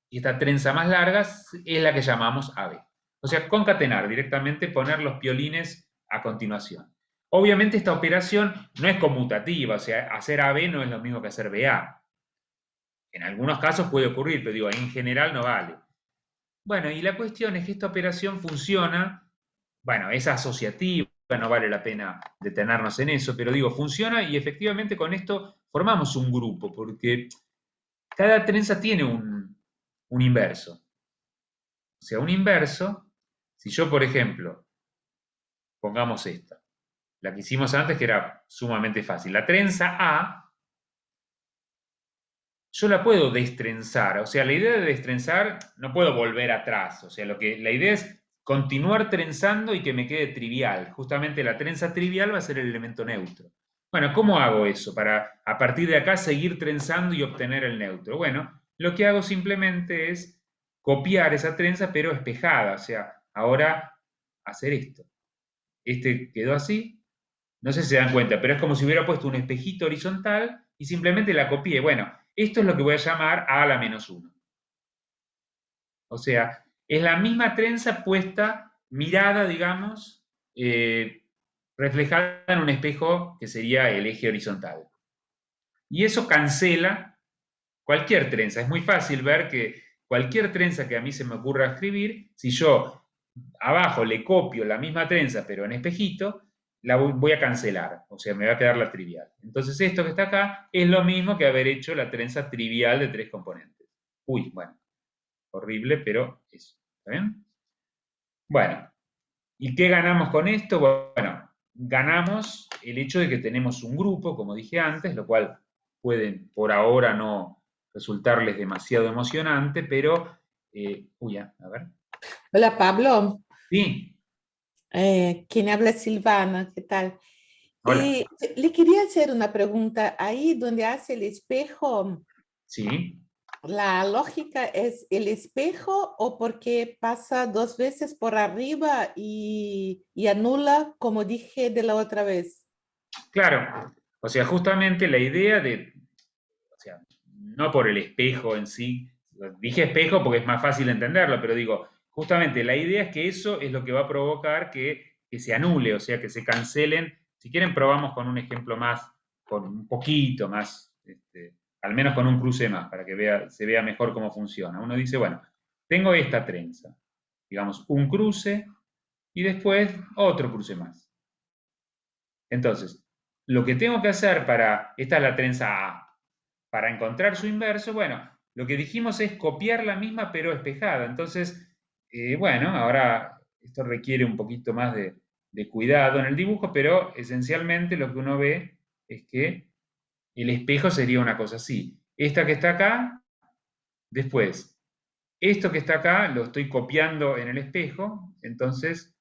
y esta trenza más larga, es la que llamamos AB. O sea, concatenar, directamente poner los piolines a continuación. Obviamente esta operación no es conmutativa, o sea, hacer AB no es lo mismo que hacer BA. En algunos casos puede ocurrir, pero digo, en general no vale. Bueno, y la cuestión es que esta operación funciona, bueno, es asociativa, no vale la pena detenernos en eso, pero digo, funciona y efectivamente con esto formamos un grupo, porque cada trenza tiene un inverso. O sea, un inverso, si yo, por ejemplo, pongamos esta, la que hicimos antes que era sumamente fácil, la trenza A, yo la puedo destrenzar. O sea, la idea de destrenzar, no puedo volver atrás. O sea, la idea es continuar trenzando y que me quede trivial. Justamente la trenza trivial va a ser el elemento neutro. Bueno, ¿cómo hago eso para a partir de acá seguir trenzando y obtener el neutro? Bueno, lo que hago simplemente es copiar esa trenza pero espejada. O sea, ahora hacer esto. Este quedó así. No sé si se dan cuenta, pero es como si hubiera puesto un espejito horizontal y simplemente la copié. Bueno, esto es lo que voy a llamar A a la -1. O sea, Es la misma trenza puesta, mirada, digamos, reflejada en un espejo que sería el eje horizontal. Y eso cancela cualquier trenza. Es muy fácil ver que cualquier trenza que a mí se me ocurra escribir, si yo abajo le copio la misma trenza, pero en espejito, la voy a cancelar, o sea, me va a quedar la trivial. Entonces esto que está acá es lo mismo que haber hecho la trenza trivial de 3 componentes. Uy, bueno, horrible, pero eso, ¿está bien? Bueno, ¿y qué ganamos con esto? Bueno, ganamos el hecho de que tenemos un grupo, como dije antes, lo cual puede por ahora no resultarles demasiado emocionante, pero, a ver. Hola Pablo, Sí, quien habla es Silvana, ¿qué tal? hola. Le quería hacer una pregunta. Ahí donde hace el espejo, Sí. ¿la lógica es el espejo o porque pasa 2 veces por arriba y anula, como dije de la otra vez? Claro, o sea, justamente la idea de, o sea, no por el espejo en sí, dije espejo porque es más fácil entenderlo, pero digo, justamente la idea es que eso es lo que va a provocar que se anule, o sea, que se cancelen. Si quieren, probamos con un ejemplo más, con un poquito más, al menos con un cruce más, para que se vea mejor cómo funciona. Uno dice, bueno, tengo esta trenza, digamos, un cruce y después otro cruce más. Entonces, lo que tengo que hacer esta es la trenza A, para encontrar su inverso, bueno, lo que dijimos es copiar la misma pero espejada. Entonces, bueno, ahora esto requiere un poquito más de cuidado en el dibujo, pero esencialmente lo que uno ve es que el espejo sería una cosa así. Esta que está acá, después, esto que está acá lo estoy copiando en el espejo, entonces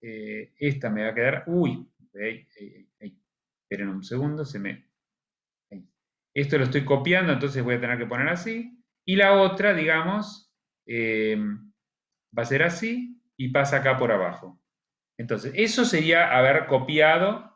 esta me va a quedar, uy, esperen un segundo, ahí. Esto lo estoy copiando, entonces voy a tener que poner así, y la otra, digamos, va a ser así, y pasa acá por abajo. Entonces, eso sería haber copiado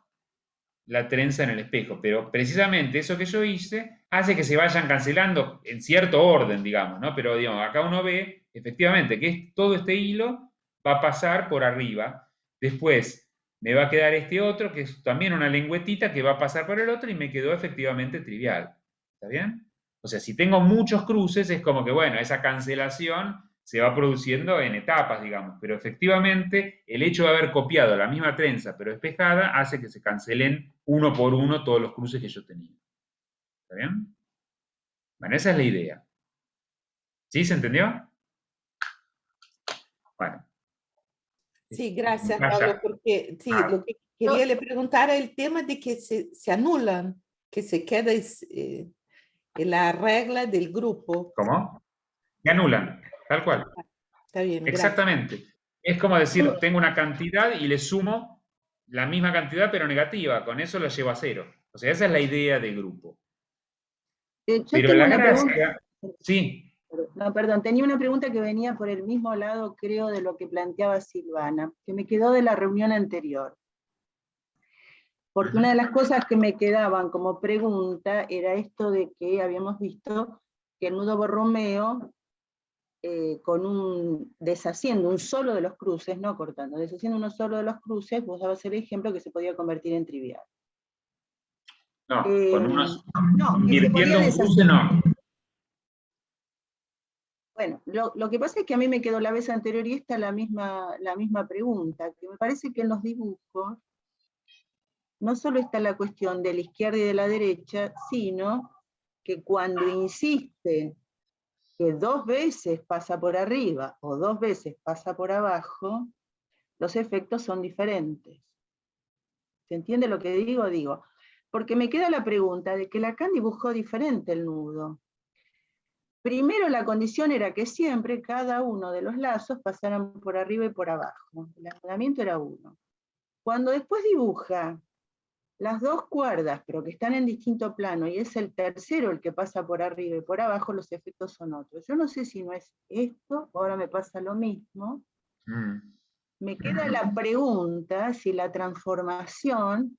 la trenza en el espejo, pero precisamente eso que yo hice hace que se vayan cancelando en cierto orden, digamos, ¿no? Pero, digamos, acá uno ve, efectivamente, que todo este hilo va a pasar por arriba, después me va a quedar este otro, que es también una lengüetita que va a pasar por el otro y me quedó efectivamente trivial, ¿está bien? O sea, si tengo muchos cruces, es como que, bueno, esa cancelación se va produciendo en etapas, digamos, pero efectivamente el hecho de haber copiado la misma trenza pero espejada hace que se cancelen uno por uno todos los cruces que yo tenía. ¿Está bien? Bueno, esa es la idea. ¿Sí? ¿Se entendió? Bueno. Sí, gracias Pablo, Vaya. porque sí, lo que quería le preguntar es el tema de que se anulan, que se queda en la regla del grupo. ¿Cómo? Me anulan, tal cual. Está bien, gracias. Exactamente. Es como decir, tengo una cantidad y le sumo la misma cantidad pero negativa. Con eso lo llevo a cero. O sea, esa es la idea de grupo. Yo Pero tengo la una pregunta, gracia, sí, no, perdón, tenía una pregunta que venía por el mismo lado, creo, de lo que planteaba Silvana, que me quedó de la reunión anterior. Porque una de las cosas que me quedaban como pregunta era esto de que habíamos visto que el nudo Borromeo, deshaciendo un solo de los cruces, no cortando, deshaciendo uno solo de los cruces, vos dabas el ejemplo que se podía convertir en trivial. no, con unos, No, que se invirtiendo podía un cruce deshacer. no. Bueno, lo que pasa es que a mí me quedó la vez anterior y esta la misma pregunta, que me parece que en los dibujos no solo está la cuestión de la izquierda y de la derecha, sino que cuando insiste que 2 veces pasa por arriba o 2 veces pasa por abajo, los efectos son diferentes. ¿Se entiende lo que digo? Digo, porque me queda la pregunta de que Lacan dibujó diferente el nudo. Primero la condición era que siempre cada uno de los lazos pasaran por arriba y por abajo. El anudamiento era uno. Cuando después dibuja las 2 cuerdas, pero que están en distinto plano, y es el tercero el que pasa por arriba y por abajo, los efectos son otros. Yo no sé si no es esto, ahora me pasa lo mismo. Me queda la pregunta si la transformación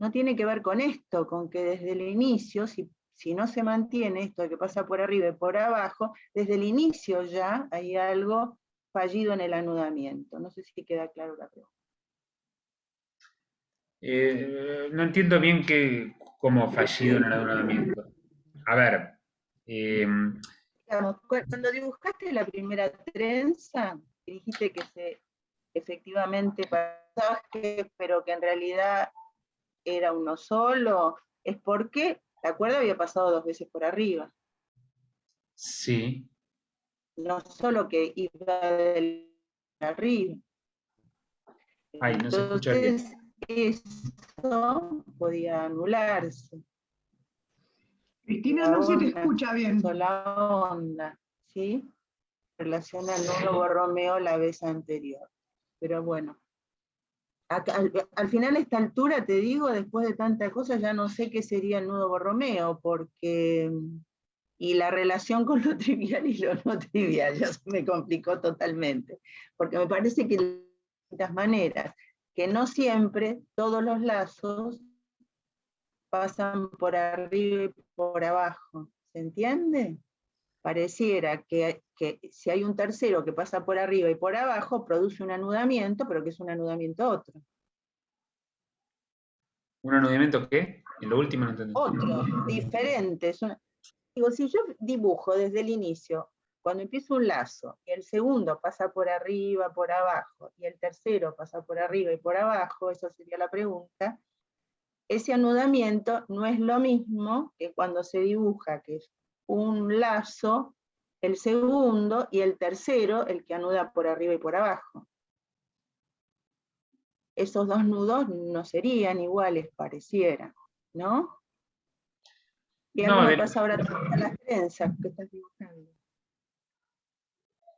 no tiene que ver con esto, con que desde el inicio, si no se mantiene esto de que pasa por arriba y por abajo, desde el inicio ya hay algo fallido en el anudamiento. No sé si queda claro la pregunta. No entiendo bien cómo fallido en el anudamiento. A ver, Digamos, cuando dibujaste la primera trenza, y dijiste que efectivamente pasaje, pero que en realidad era uno solo, es porque la cuerda había pasado 2 veces por arriba. sí. No solo que iba del arriba. Ay, no se escucha bien. Entonces, eso podía anularse. Cristina, no se te escucha bien. Sola onda, ¿sí? En relación al nudo Borromeo la vez anterior. Pero bueno, al final a esta altura, te digo, después de tanta cosa, ya no sé qué sería el nudo Borromeo, porque... Y la relación con lo trivial y lo no trivial, ya se me complicó totalmente. Porque me parece que de distintas maneras, que no siempre todos los lazos pasan por arriba y por abajo. ¿Se entiende? Pareciera que si hay un tercero que pasa por arriba y por abajo, produce un anudamiento, pero que es un anudamiento otro. ¿Un anudamiento qué? En lo último no entendí. Otro, diferente. Digo, si yo dibujo desde el inicio, cuando empiezo un lazo, y el segundo pasa por arriba, por abajo, y el tercero pasa por arriba y por abajo, esa sería la pregunta, ese anudamiento no es lo mismo que cuando se dibuja, que es un lazo, el segundo y el tercero, el que anuda por arriba y por abajo. Esos 2 nudos no serían iguales, pareciera, ¿no? Y algo No, me pasa ahora con las trenzas que estás dibujando.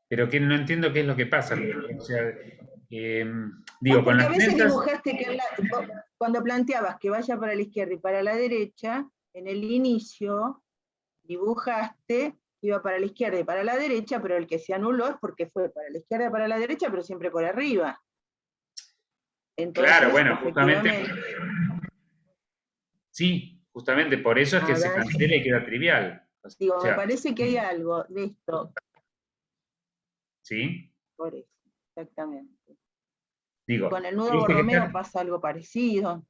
pero que no entiendo qué es lo que pasa. O sea, digo, No, con porque a las veces trenzas, dibujaste que cuando planteabas que vaya para la izquierda y para la derecha, en el inicio dibujaste que iba para la izquierda y para la derecha, pero el que se anuló es porque fue para la izquierda y para la derecha, pero siempre por arriba. Entonces, claro, bueno, justamente, efectivamente, sí, justamente por eso es que a se ver, cancela y queda trivial. O digo, me sea, parece que hay algo de esto, ¿sí? por eso, exactamente. Digo, Con el nudo viste que Borromeo pasa algo parecido.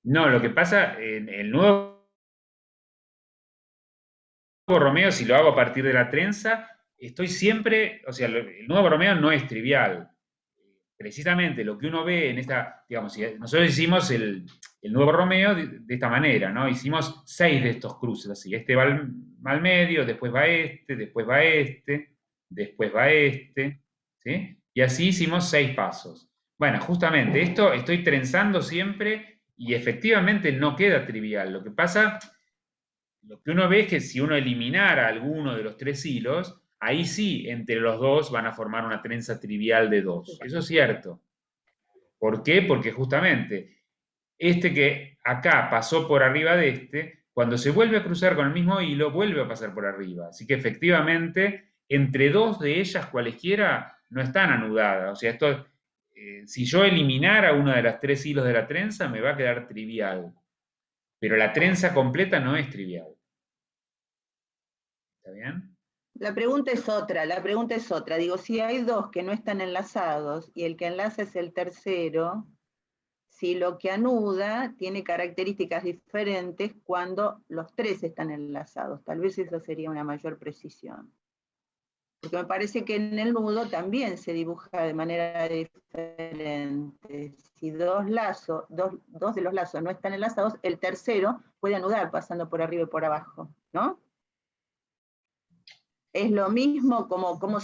no, lo que pasa en el nuevo Borromeo, si lo hago a partir de la trenza, estoy siempre, o sea, el nuevo Borromeo no es trivial. Precisamente lo que uno ve en esta, digamos, nosotros hicimos el nuevo Borromeo de esta manera, ¿no? Hicimos 6 de estos cruces, así, este va al medio, después va este, después va este, después va este, ¿sí? Y así hicimos 6 pasos. Bueno, justamente esto estoy trenzando siempre y efectivamente no queda trivial. Lo que pasa, lo que uno ve es que si uno eliminara alguno de los 3 hilos, ahí sí, entre los dos van a formar una trenza trivial de 2. Eso es cierto. ¿Por qué? Porque justamente este que acá pasó por arriba de este, cuando se vuelve a cruzar con el mismo hilo, vuelve a pasar por arriba. Así que efectivamente, entre 2 de ellas, cualesquiera, no están anudadas. O sea, esto, si yo eliminara uno de las 3 hilos de la trenza, me va a quedar trivial. Pero la trenza completa no es trivial. ¿Está bien? La pregunta es otra. Digo, si hay 2 que no están enlazados y el que enlaza es el tercero, si lo que anuda tiene características diferentes cuando los 3 están enlazados. Tal vez eso sería una mayor precisión. Porque me parece que en el nudo también se dibuja de manera diferente. Si 2 de los lazos no están enlazados, el tercero puede anudar pasando por arriba y por abajo, ¿no? Es lo mismo como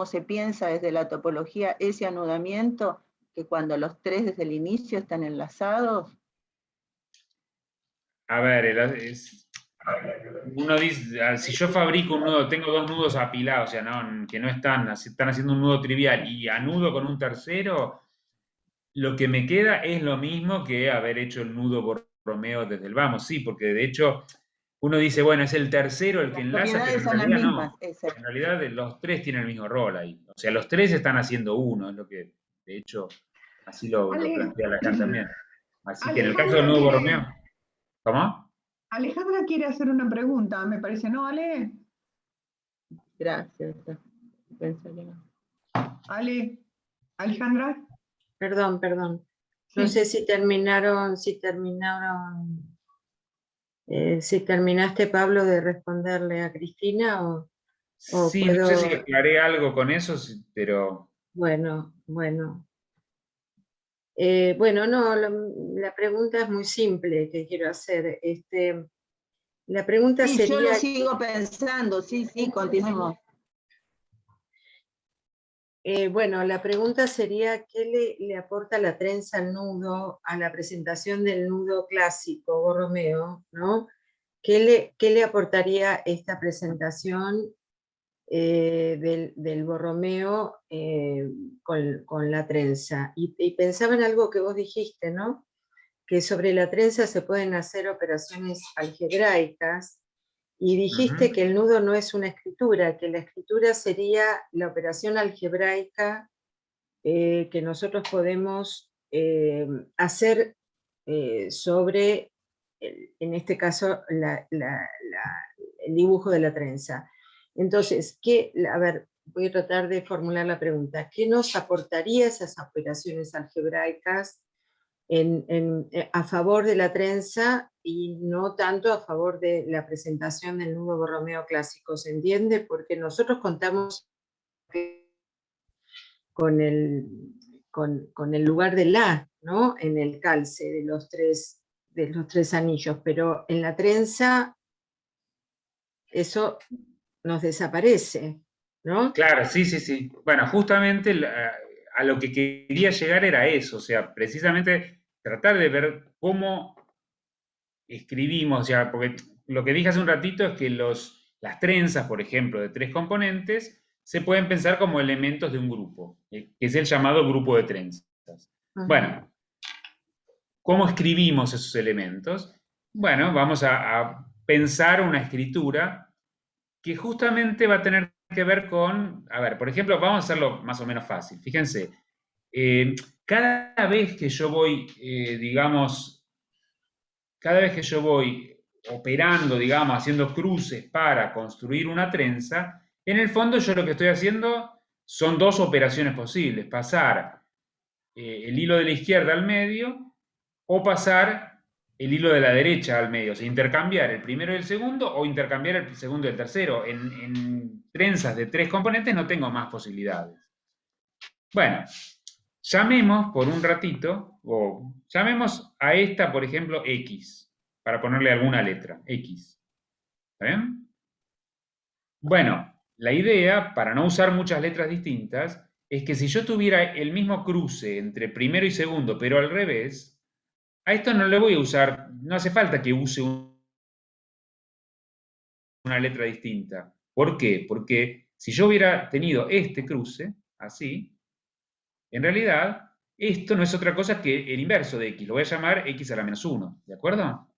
se piensa desde la topología ese anudamiento que cuando los 3 desde el inicio están enlazados. A ver, uno dice, si yo fabrico un nudo, tengo 2 nudos apilados, o sea, que no están haciendo un nudo trivial y anudo con un tercero, lo que me queda es lo mismo que haber hecho el nudo Borromeo desde el vamos, sí, porque de hecho uno dice, bueno, es el tercero el que Las enlaza, pero propiedades en son las realidad mismas. no. En realidad los 3 tienen el mismo rol ahí. O sea, los 3 están haciendo uno, es lo que, de hecho, así lo plantea Lacan también. Así que en el caso del nudo Borromeo, ¿cómo? Alejandra quiere hacer una pregunta, me parece, ¿no, Ale? Gracias. Pensaría. Alejandra. Perdón. No Sí. sé si terminaste, Pablo, de responderle a Cristina o Sí, no sé si aclaré algo con eso, pero... Bueno. Bueno, no, la pregunta es muy simple que quiero hacer. La pregunta Sí, yo lo sería... sigo pensando, sí, continuemos. Bueno, la pregunta sería, ¿qué le aporta la trenza al nudo a la presentación del nudo clásico Borromeo, ¿no? ¿Qué le aportaría esta presentación del Borromeo con la trenza? Y pensaba en algo que vos dijiste, ¿no? Que sobre la trenza se pueden hacer operaciones algebraicas, y dijiste que el nudo no es una escritura, que la escritura sería la operación algebraica que nosotros podemos hacer sobre, en este caso, el dibujo de la trenza. Entonces, a ver, voy a tratar de formular la pregunta. ¿Qué nos aportaría esas operaciones algebraicas a favor de la trenza y no tanto a favor de la presentación del nudo Borromeo clásico? ¿Se entiende? Porque nosotros contamos con el lugar de la, ¿no? En el calce de los tres anillos, pero en la trenza eso nos desaparece, ¿no? Claro, sí. Bueno, justamente a lo que quería llegar era eso, o sea, precisamente tratar de ver cómo escribimos, ya, porque lo que dije hace un ratito es que las trenzas, por ejemplo, de 3 componentes, se pueden pensar como elementos de un grupo, que es el llamado grupo de trenzas. Bueno, ¿cómo escribimos esos elementos? Bueno, vamos a pensar una escritura que justamente va a tener que ver con, a ver, por ejemplo, vamos a hacerlo más o menos fácil. Fíjense, cada vez que yo voy, cada vez que yo voy operando, digamos, haciendo cruces para construir una trenza, en el fondo yo lo que estoy haciendo son 2 operaciones posibles: pasar el hilo de la izquierda al medio o pasar el hilo de la derecha al medio, o sea, intercambiar el primero y el segundo o intercambiar el segundo y el tercero. En trenzas de 3 componentes no tengo más posibilidades. Bueno, llamemos por un ratito, o llamemos a esta, por ejemplo, X, para ponerle alguna letra, X. ¿Está bien? Bueno, la idea, para no usar muchas letras distintas, es que si yo tuviera el mismo cruce entre primero y segundo, pero al revés, a esto no le voy a usar, no hace falta que use una letra distinta. ¿Por qué? Porque si yo hubiera tenido este cruce, así, en realidad, esto no es otra cosa que el inverso de x. Lo voy a llamar x a la menos 1, ¿de acuerdo?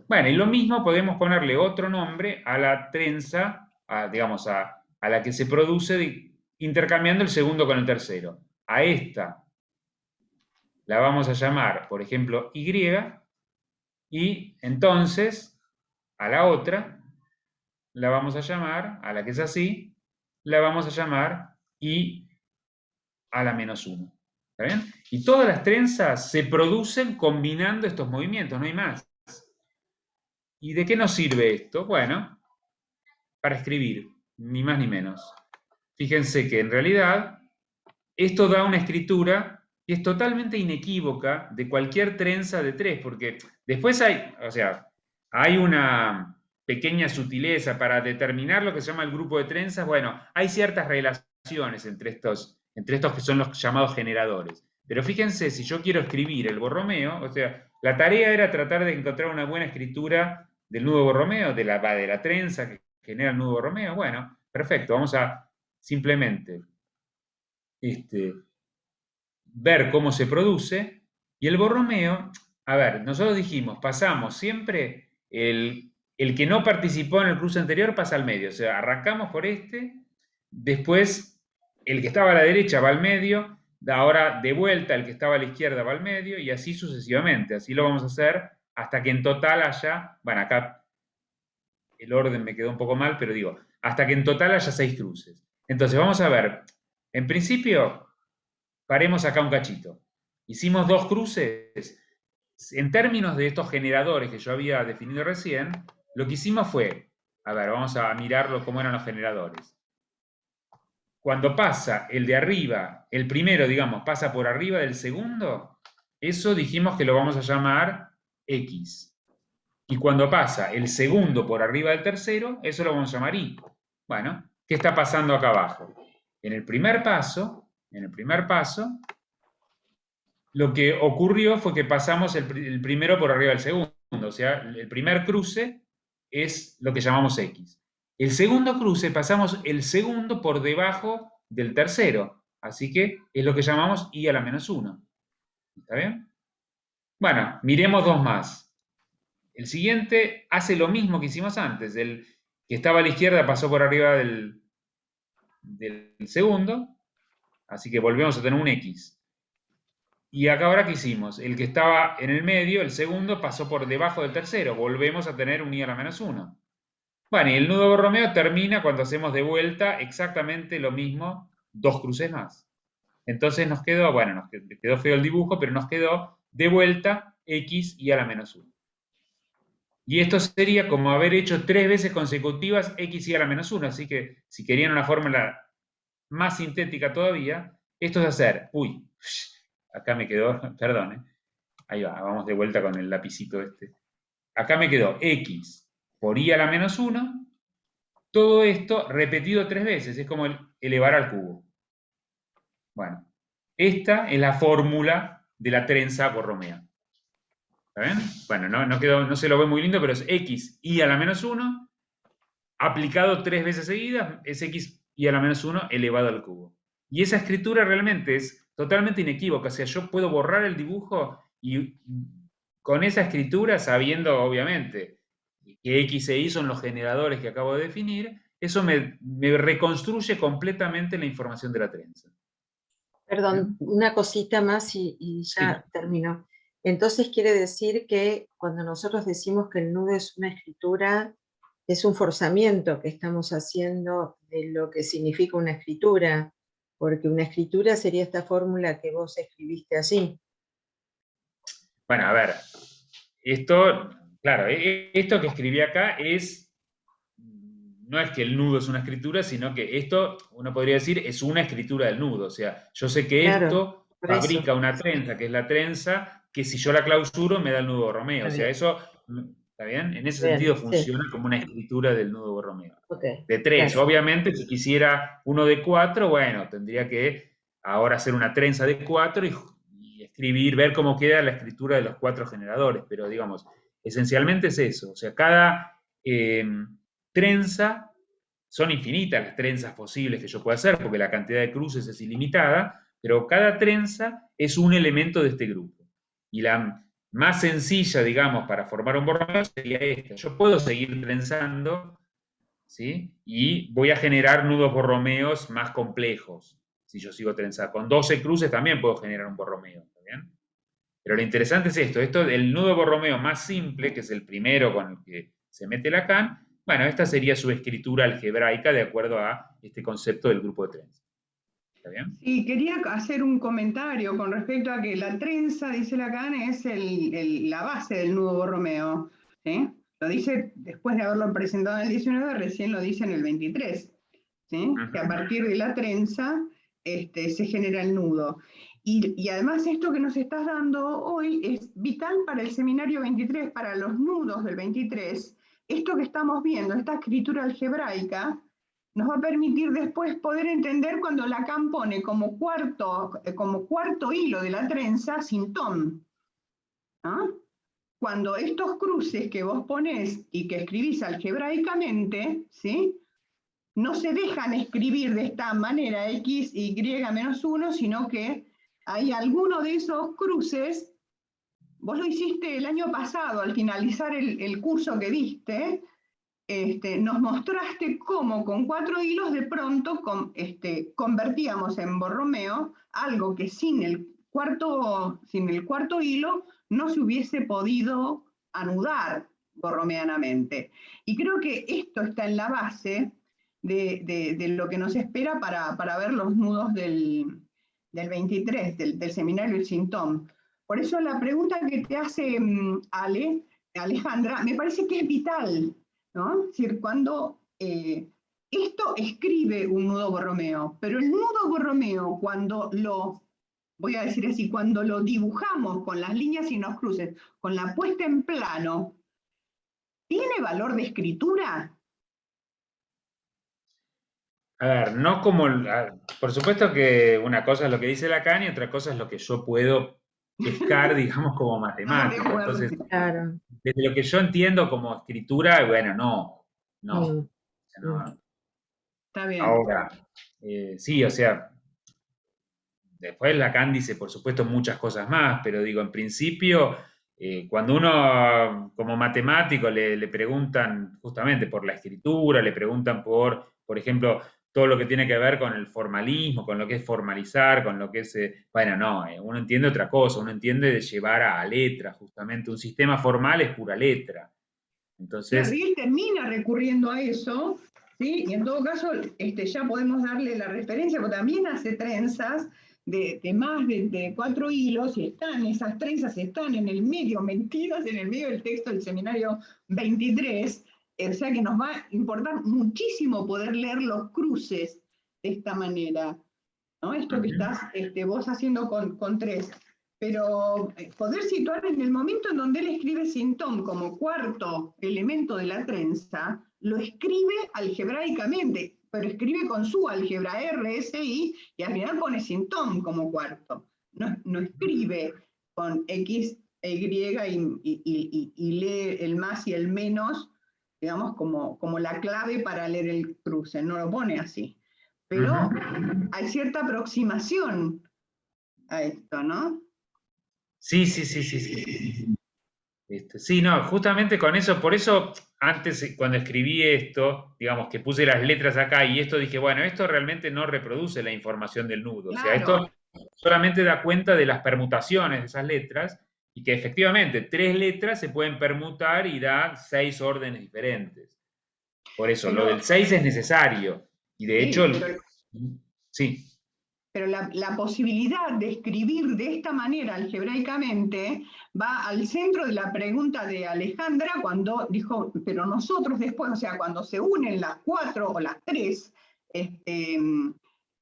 Bueno, y lo mismo podemos ponerle otro nombre a la trenza, digamos, a la que se produce intercambiando el segundo con el tercero. A esta la vamos a llamar, por ejemplo, y, y entonces a la otra la vamos a llamar, a la que es así, la vamos a llamar y a la menos 1. ¿Está bien? Y todas las trenzas se producen combinando estos movimientos, no hay más. ¿Y de qué nos sirve esto? Bueno, para escribir, ni más ni menos. Fíjense que en realidad esto da una escritura que es totalmente inequívoca de cualquier trenza de 3, porque después hay una pequeña sutileza para determinar lo que se llama el grupo de trenzas. Bueno, hay ciertas relaciones entre estos que son los llamados generadores. Pero fíjense, si yo quiero escribir el Borromeo, o sea, la tarea era tratar de encontrar una buena escritura del nudo Borromeo, de la trenza que genera el nudo Borromeo. Bueno, perfecto, vamos a simplemente ver cómo se produce. Y el Borromeo, a ver, nosotros dijimos, pasamos siempre el que no participó en el cruce anterior pasa al medio, o sea, arrancamos por después el que estaba a la derecha va al medio, ahora de vuelta el que estaba a la izquierda va al medio, y así sucesivamente. Así lo vamos a hacer hasta que en total haya, bueno, acá el orden me quedó un poco mal, pero digo, hasta que en total haya 6 cruces. Entonces vamos a ver, En principio, paremos acá un cachito. Hicimos 2 cruces. En términos de estos generadores que yo había definido recién, lo que hicimos fue, a ver, vamos a mirarlo cómo eran los generadores. Cuando pasa el de arriba, el primero, digamos, pasa por arriba del segundo, eso dijimos que lo vamos a llamar X. Y cuando pasa el segundo por arriba del tercero, eso lo vamos a llamar Y. Bueno, ¿qué está pasando acá abajo? En el primer paso, lo que ocurrió fue que pasamos el primero por arriba del segundo. O sea, el primer cruce es lo que llamamos X. El segundo cruce pasamos el segundo por debajo del tercero. Así que es lo que llamamos Y a la menos 1. ¿Está bien? Bueno, miremos 2 más. El siguiente hace lo mismo que hicimos antes. El que estaba a la izquierda pasó por arriba del segundo. Así que volvemos a tener un X. Y acá ahora, ¿qué hicimos? El que estaba en el medio, el segundo, pasó por debajo del tercero. Volvemos a tener un Y a la menos 1. Bueno, y el nudo Borromeo termina cuando hacemos de vuelta exactamente lo mismo, 2 cruces más. Entonces nos quedó, bueno, nos quedó feo el dibujo, pero nos quedó de vuelta X y a la menos 1. Y esto sería como haber hecho 3 veces consecutivas X y a la menos 1. Así que si querían una fórmula más sintética todavía, esto es hacer, uy, acá me quedó, perdón, ahí va, vamos de vuelta con el lapicito este. Acá me quedó X por Y a la menos 1, todo esto repetido 3 veces, es como elevar al cubo. Bueno, esta es la fórmula de la trenza Borromeo. ¿Está bien? Bueno, no se lo ve muy lindo, pero es X Y a la menos 1, aplicado 3 veces seguidas, es X Y a la menos 1 elevado al cubo. Y esa escritura realmente es totalmente inequívoca, o sea, yo puedo borrar el dibujo y con esa escritura, sabiendo obviamente que X e Y son los generadores que acabo de definir, eso me reconstruye completamente la información de la trenza. Perdón, una cosita más y ya termino. Entonces quiere decir que cuando nosotros decimos que el nudo es una escritura, es un forzamiento que estamos haciendo de lo que significa una escritura, porque una escritura sería esta fórmula que vos escribiste así. Bueno, a ver, esto, claro, esto que escribí acá no es que el nudo es una escritura, sino que esto, uno podría decir, es una escritura del nudo. O sea, yo sé que Claro, esto fabrica una trenza, que es la trenza, que si yo la clausuro me da el nudo Borromeo. O sea, eso, ¿está bien? En ese sentido funciona como una escritura del nudo Borromeo. Okay, De 3. gracias. Obviamente, si quisiera uno de 4, bueno, tendría que ahora hacer una trenza de 4 y escribir, ver cómo queda la escritura de los 4 generadores. Pero, digamos, esencialmente es eso. O sea, cada trenza, son infinitas las trenzas posibles que yo pueda hacer, porque la cantidad de cruces es ilimitada, pero cada trenza es un elemento de este grupo. Y la más sencilla, digamos, para formar un Borromeo sería esta. Yo puedo seguir trenzando, ¿sí? Y voy a generar nudos Borromeos más complejos, si yo sigo trenzando. Con 12 cruces también puedo generar un Borromeo, ¿está bien? Pero lo interesante es esto, el nudo Borromeo más simple, que es el primero con el que se mete Lacan, bueno, esta sería su escritura algebraica de acuerdo a este concepto del grupo de trenza. ¿Está bien? Sí, quería hacer un comentario con respecto a que la trenza, dice Lacan, es la base del nudo Borromeo. ¿Sí? Lo dice después de haberlo presentado en el 19, recién lo dice en el 23. ¿Sí? Que a partir de la trenza se genera el nudo. Y además esto que nos estás dando hoy es vital para el seminario 23, para los nudos del 23. Esto que estamos viendo, esta escritura algebraica, nos va a permitir después poder entender cuando Lacan pone como cuarto hilo de la trenza sintón. ¿Ah? Cuando estos cruces que vos ponés y que escribís algebraicamente, ¿sí? No se dejan escribir de esta manera X, Y, menos 1, sino que hay alguno de esos cruces, vos lo hiciste el año pasado, al finalizar el curso que diste, nos mostraste cómo con 4 hilos de pronto convertíamos en Borromeo algo que sin el cuarto hilo no se hubiese podido anudar borromeanamente. Y creo que esto está en la base de lo que nos espera para ver los nudos del 23, del seminario El Sintón. Por eso la pregunta que te hace Alejandra, me parece que es vital, ¿no? Es decir, cuando esto escribe un nudo Borromeo, pero el nudo Borromeo, cuando lo, voy a decir así, cuando lo dibujamos con las líneas y los cruces, con la puesta en plano, ¿tiene valor de escritura? A ver, no como, por supuesto que una cosa es lo que dice Lacan y otra cosa es lo que yo puedo pescar, digamos, como matemático. Entonces, Claro. desde lo que yo entiendo como escritura, bueno, no. Mm. No. Está bien. Ahora, sí, o sea, después Lacan dice, por supuesto, muchas cosas más, pero digo, en principio, cuando uno, como matemático, le preguntan justamente por la escritura, le preguntan por ejemplo, todo lo que tiene que ver con el formalismo, con lo que es formalizar, con lo que es, bueno, no, uno entiende otra cosa, uno entiende de llevar a letra, justamente, un sistema formal es pura letra. Entonces, Claro, y él termina recurriendo a eso, ¿sí? Y en todo caso, ya podemos darle la referencia, porque también hace trenzas de más de 4 hilos, y esas trenzas están en el medio, metidas en el medio del texto del seminario 23, o sea que nos va a importar muchísimo poder leer los cruces de esta manera, ¿no? Esto que estás vos haciendo con 3. Pero poder situar en el momento en donde él escribe Sintón como cuarto elemento de la trenza, lo escribe algebraicamente, pero escribe con su álgebra RSI y al final pone Sintón como cuarto. No escribe con X, Y y lee el más y el menos, digamos, como la clave para leer el cruce, no lo pone así. Pero hay cierta aproximación a esto, ¿no? sí. Sí, no, justamente con eso, por eso antes cuando escribí esto, digamos que puse las letras acá y esto dije, bueno, esto realmente no reproduce la información del nudo, o sea, Claro. esto solamente da cuenta de las permutaciones de esas letras y que efectivamente 3 letras se pueden permutar y da 6 órdenes diferentes. Por eso, Pero, lo del 6 es necesario y de sí, hecho, sí. Pero la posibilidad de escribir de esta manera algebraicamente va al centro de la pregunta de Alejandra cuando dijo, pero nosotros después, o sea, cuando se unen las 4 o las 3,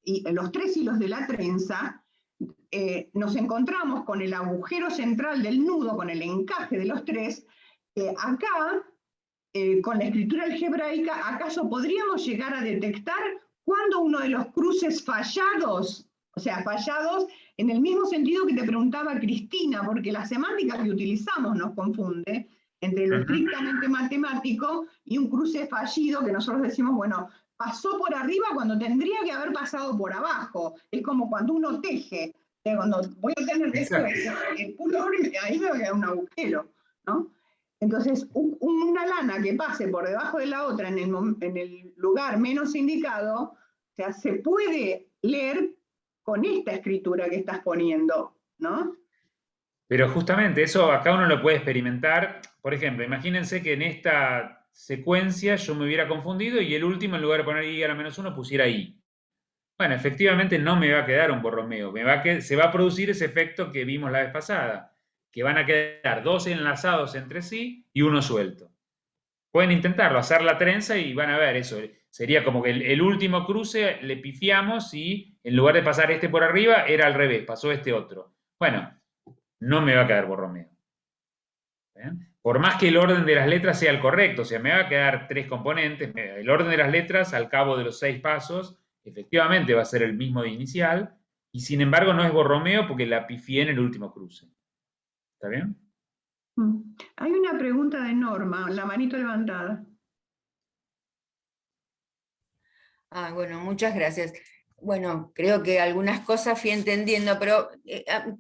y los 3 hilos de la trenza, nos encontramos con el agujero central del nudo, con el encaje de los 3, acá, con la escritura algebraica, ¿acaso podríamos llegar a detectar cuando uno de los cruces fallados, o sea, fallados en el mismo sentido que te preguntaba Cristina, porque la semántica que utilizamos nos confunde entre lo estrictamente matemático y un cruce fallido que nosotros decimos, bueno, pasó por arriba cuando tendría que haber pasado por abajo. Es como cuando uno teje, cuando voy a tener después el pullover, ahí me va a quedar un agujero, ¿no? Entonces, una lana que pase por debajo de la otra en el lugar menos indicado, o sea, se puede leer con esta escritura que estás poniendo, ¿no? Pero justamente eso acá uno lo puede experimentar. Por ejemplo, imagínense que en esta secuencia yo me hubiera confundido y el último, en lugar de poner I a la -1, pusiera I. Bueno, efectivamente no me va a quedar un Borromeo. Se va a producir ese efecto que vimos la vez pasada, que van a quedar 2 enlazados entre sí y uno suelto. Pueden intentarlo, hacer la trenza y van a ver eso. Sería como que el último cruce le pifiamos y en lugar de pasar este por arriba, era al revés, pasó este otro. Bueno, no me va a quedar Borromeo. ¿Bien? Por más que el orden de las letras sea el correcto, o sea, me va a quedar 3 componentes, el orden de las letras al cabo de los 6 pasos, efectivamente va a ser el mismo de inicial, y sin embargo no es Borromeo porque la pifié en el último cruce. ¿Está bien? Hay una pregunta de Norma, la manito levantada. Bueno, muchas gracias. Bueno, creo que algunas cosas fui entendiendo, pero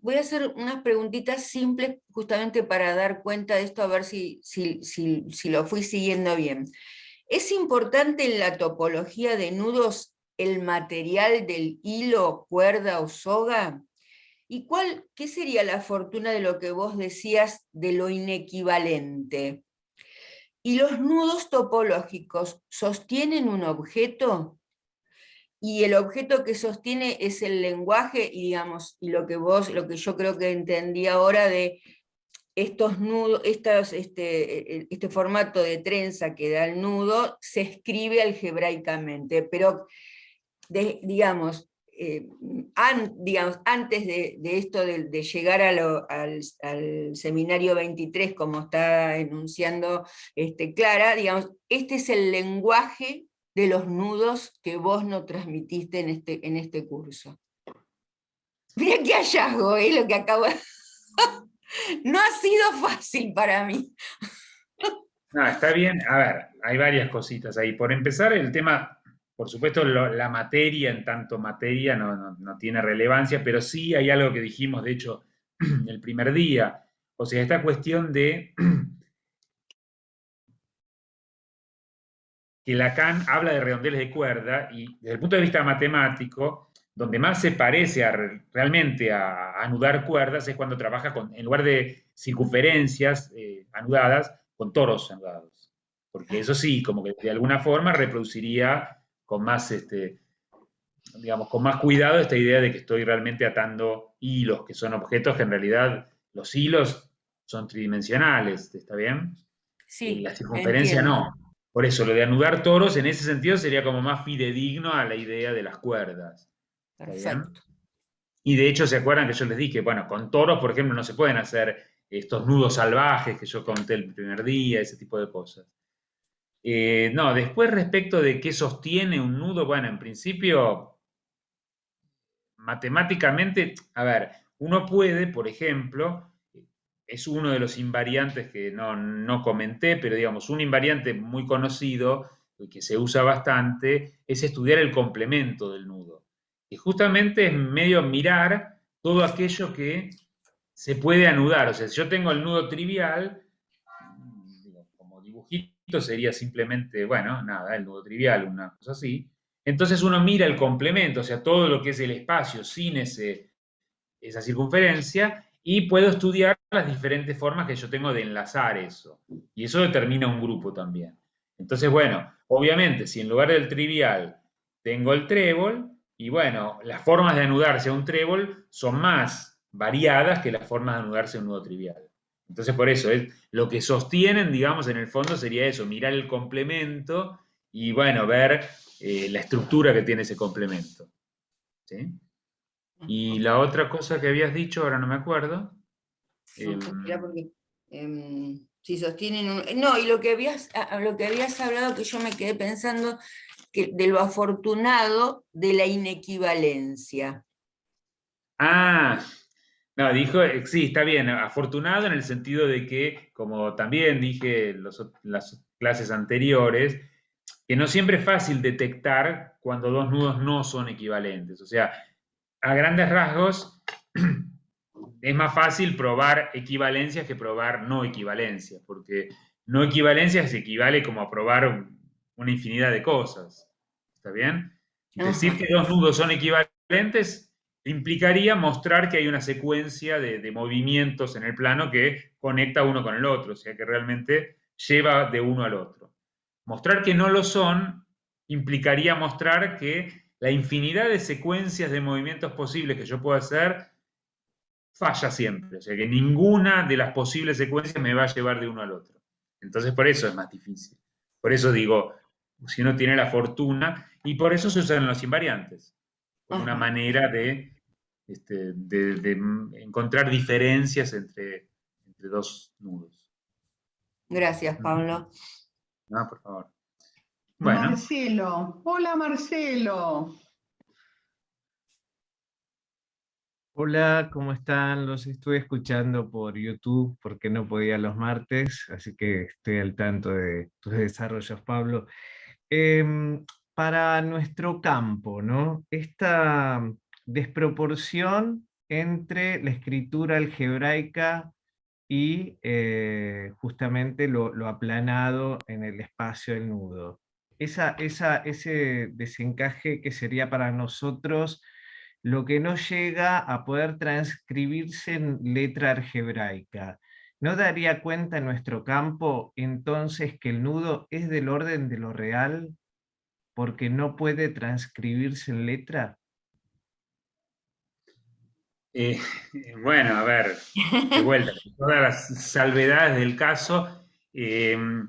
voy a hacer unas preguntitas simples justamente para dar cuenta de esto, a ver si lo fui siguiendo bien. ¿Es importante en la topología de nudos el material del hilo, cuerda o soga? ¿Y qué sería la fortuna de lo que vos decías de lo inequivalente? ¿Y los nudos topológicos sostienen un objeto? Y el objeto que sostiene es el lenguaje, y digamos, y lo que yo creo que entendí ahora de estos nudos, este formato de trenza que da el nudo, se escribe algebraicamente, pero digamos, antes de esto de llegar al seminario 23, como está enunciando Clara, digamos, este es el lenguaje de los nudos que vos nos transmitiste en este curso. Mira qué hallazgo, lo que acabo de... No ha sido fácil para mí. No, está bien. A ver, hay varias cositas ahí. Por empezar, el tema, por supuesto, la materia en tanto materia no tiene relevancia, pero sí hay algo que dijimos, de hecho, el primer día. O sea, esta cuestión de que Lacan habla de redondeles de cuerda y desde el punto de vista matemático, donde más se parece realmente a anudar cuerdas es cuando trabaja en lugar de circunferencias anudadas, con toros anudados. Porque eso sí, como que de alguna forma reproduciría con más, digamos, con más cuidado esta idea de que estoy realmente atando hilos, que son objetos que en realidad los hilos son tridimensionales, ¿está bien? Sí, La circunferencia entiendo. no. Por eso, lo de anudar toros en ese sentido sería como más fidedigno a la idea de las cuerdas. ¿Está bien? Perfecto. Y de hecho, ¿se acuerdan que yo les dije, bueno, con toros, por ejemplo, no se pueden hacer estos nudos salvajes que yo conté el primer día, ese tipo de cosas? No, después respecto de qué sostiene un nudo, bueno, en principio, matemáticamente, a ver, uno puede, por ejemplo, es uno de los invariantes que no comenté, pero digamos, un invariante muy conocido y que se usa bastante es estudiar el complemento del nudo. Y justamente es medio mirar todo aquello que se puede anudar. O sea, si yo tengo el nudo trivial, como dibujito sería simplemente, bueno, nada, el nudo trivial, una cosa así. Entonces uno mira el complemento, o sea, todo lo que es el espacio sin esa circunferencia, y puedo estudiar las diferentes formas que yo tengo de enlazar eso. Y eso determina un grupo también. Entonces, bueno, obviamente, si en lugar del trivial tengo el trébol, y bueno, las formas de anudarse a un trébol son más variadas que las formas de anudarse a un nudo trivial. Entonces, por eso, lo que sostienen, digamos, en el fondo sería eso, mirar el complemento y, bueno, ver la estructura que tiene ese complemento. ¿Sí? Y Ok. la otra cosa que habías dicho, ahora no me acuerdo. Espera, porque si sostienen no, y lo que habías hablado, que yo me quedé pensando, de lo afortunado de la inequivalencia. No, dijo, sí, está bien, afortunado en el sentido de que, como también dije en las clases anteriores, que no siempre es fácil detectar cuando dos nudos no son equivalentes. O sea, a grandes rasgos, es más fácil probar equivalencias que probar no equivalencias, porque no equivalencias equivale como a probar una infinidad de cosas. ¿Está bien? Decir Ajá. que dos nudos son equivalentes implicaría mostrar que hay una secuencia de movimientos en el plano que conecta uno con el otro, o sea que realmente lleva de uno al otro. Mostrar que no lo son implicaría mostrar que la infinidad de secuencias de movimientos posibles que yo puedo hacer falla siempre, o sea que ninguna de las posibles secuencias me va a llevar de uno al otro. Entonces por eso es más difícil. Por eso digo, si uno tiene la fortuna, y por eso se usan los invariantes, como una Ajá. manera de encontrar diferencias entre dos nudos. Gracias, Pablo. No, por favor. Bueno, Marcelo, hola Marcelo. Hola, ¿cómo están? Los estuve escuchando por YouTube porque no podía los martes, así que estoy al tanto de tus desarrollos, Pablo. Para nuestro campo, ¿no? Esta desproporción entre la escritura algebraica y justamente lo aplanado en el espacio del nudo. Ese desencaje que sería para nosotros lo que no llega a poder transcribirse en letra algebraica. ¿no daría cuenta nuestro campo entonces que el nudo es del orden de lo real porque no puede transcribirse en letra? Eh, bueno, a ver, de vuelta, con todas las salvedades del caso, está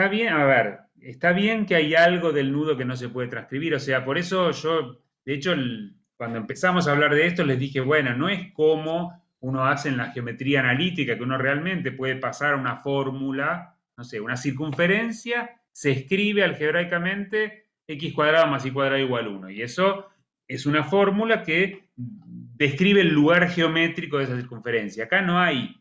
bien, a ver, está bien que hay algo del nudo que no se puede transcribir, o sea, por eso yo, de hecho, cuando empezamos a hablar de esto, les dije, bueno, no es como uno hace en la geometría analítica, que uno realmente puede pasar una fórmula, no sé, una circunferencia, se escribe algebraicamente x cuadrado más y cuadrado igual 1, y eso es una fórmula que describe el lugar geométrico de esa circunferencia. Acá no hay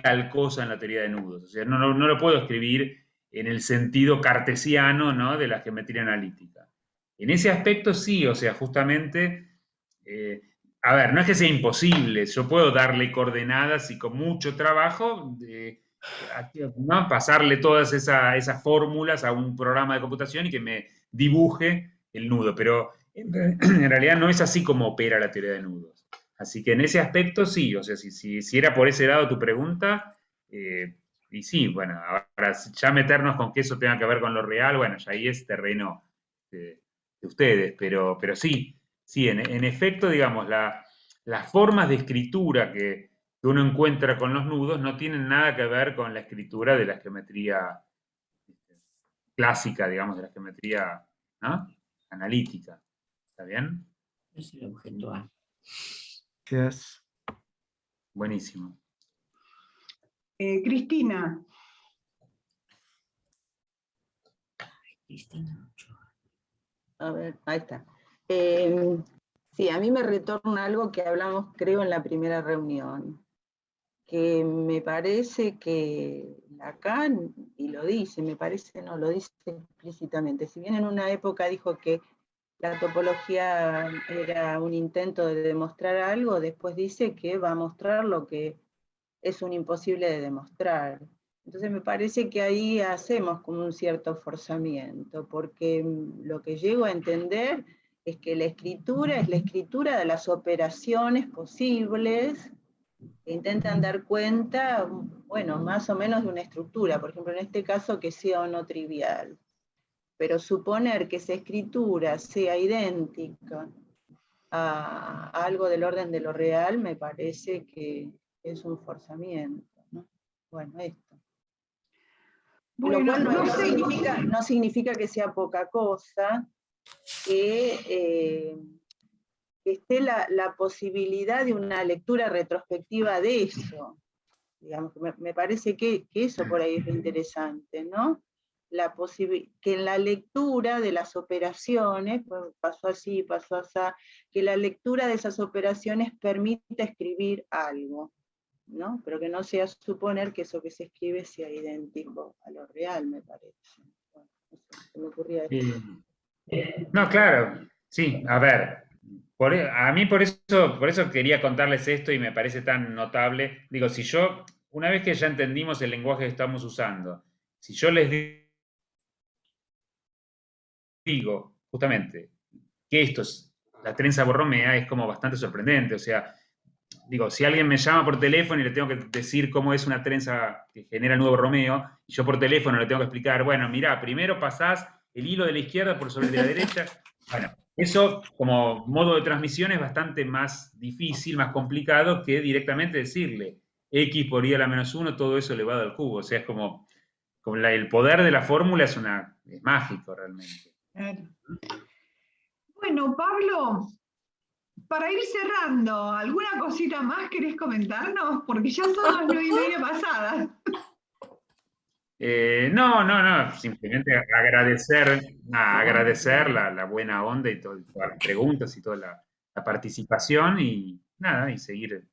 tal cosa en la teoría de nudos, o sea, no lo puedo escribir en el sentido cartesiano, ¿no?, de la geometría analítica. En ese aspecto sí, o sea, justamente, a ver, no es que sea imposible, yo puedo darle coordenadas y con mucho trabajo, ¿no?, pasarle todas esas fórmulas a un programa de computación y que me dibuje el nudo, pero en realidad no es así como opera la teoría de nudos. Así que en ese aspecto sí, o sea, si era por ese lado tu pregunta, y sí, bueno, ahora ya meternos con que eso tenga que ver con lo real, bueno, ya ahí es terreno de ustedes, pero sí, en efecto, digamos, las formas de escritura que uno encuentra con los nudos no tienen nada que ver con la escritura de la geometría clásica, digamos, de la geometría, ¿no?, analítica. ¿Está bien? Es el objeto A. Gracias. Buenísimo. Cristina. Cristina Ochoa. A ver, ahí está. Sí, a mí me retorna algo que hablamos, creo, en la primera reunión, que me parece que Lacan, y lo dice, me parece, no, lo dice explícitamente, si bien en una época dijo que la topología era un intento de demostrar algo, después dice que va a mostrar lo que es un imposible de demostrar. Entonces me parece que ahí hacemos como un cierto forzamiento, porque lo que llego a entender es que la escritura es la escritura de las operaciones posibles que intentan dar cuenta, bueno, más o menos de una estructura, por ejemplo, en este caso que sea o no trivial. Pero suponer que esa escritura sea idéntica a algo del orden de lo real me parece que es un forzamiento, ¿no? Bueno, esto. Bueno, lo cual no sé. no significa que sea poca cosa, que esté la posibilidad de una lectura retrospectiva de eso. Digamos, me parece que eso por ahí es lo interesante, ¿no? Que en la lectura de las operaciones, pues pasó así, pasó así, que la lectura de esas operaciones permita escribir algo, ¿no? Pero que no sea suponer que eso que se escribe sea idéntico a lo real, me parece. Bueno, no sé, se me ocurría esto. No, claro, sí, a ver, a mí por eso quería contarles esto y me parece tan notable. Digo, si yo, una vez que ya entendimos el lenguaje que estamos usando, si yo les digo justamente que esto es la trenza borromea, es como bastante sorprendente. O sea, digo, si alguien me llama por teléfono y le tengo que decir cómo es una trenza que genera nuevo Romeo, y yo por teléfono le tengo que explicar, bueno, mirá, primero pasás el hilo de la izquierda por sobre el de la derecha. Bueno, eso como modo de transmisión es bastante más difícil, más complicado que directamente decirle x por y a la menos 1, todo eso elevado al cubo. O sea, es como el poder de la fórmula es mágico realmente. Bueno, Pablo, para ir cerrando, ¿alguna cosita más querés comentarnos? Porque ya son las 9:30 pasadas. No, simplemente agradecer la buena onda y todas las preguntas y toda la participación y nada, y seguir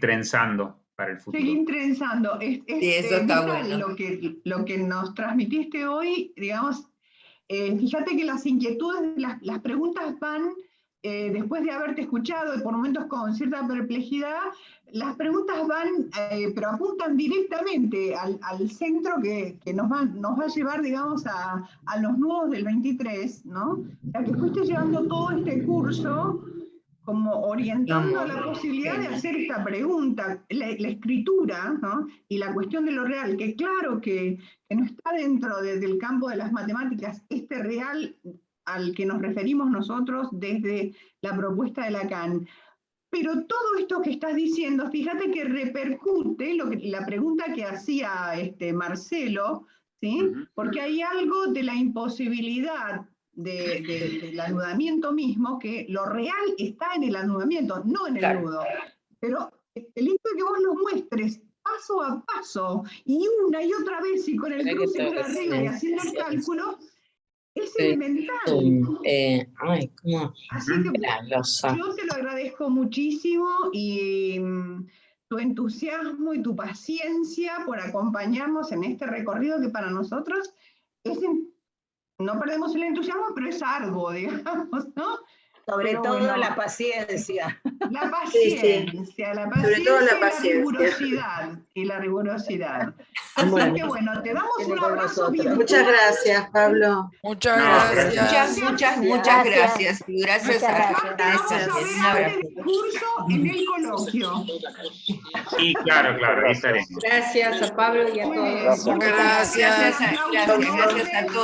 trenzando para el futuro. Seguir trenzando. Sí, eso está vital bueno. lo que nos transmitiste hoy, digamos, fíjate que las inquietudes, las preguntas van, después de haberte escuchado, y por momentos con cierta perplejidad, las preguntas van, pero apuntan directamente al centro que nos va a llevar, digamos, a los nudos del 23, ¿no? A que fuiste llevando todo este curso como orientando la posibilidad de hacer esta pregunta, la escritura, ¿no? Y la cuestión de lo real, que claro que no está dentro del campo de las matemáticas, este real al que nos referimos nosotros desde la propuesta de Lacan. Pero todo esto que estás diciendo, fíjate que repercute la pregunta que hacía Marcelo, ¿sí? Porque hay algo de la imposibilidad del anudamiento mismo, que lo real está en el anudamiento, no en el nudo. Pero el hecho de que vos lo muestres paso a paso, y una y otra vez, y con el cruce por arriba y haciendo el cálculo, es elemental. Así que yo te lo agradezco muchísimo, y tu entusiasmo y tu paciencia por acompañarnos en este recorrido que para nosotros es, no perdemos el entusiasmo, pero es arduo, digamos, ¿no? Sobre todo la paciencia. La paciencia, la paciencia, Sobre todo la y paciencia. la rigurosidad. Así Bueno. que bueno, te damos un abrazo virtual. Muchas gracias, Pablo. Muchas gracias. Muchas gracias. Y gracias a Vamos a ver antes del curso en el coloquio. Sí, claro, ahí estaremos. Gracias a Pablo y a Muy bien. todos. Gracias. Gracias a todos.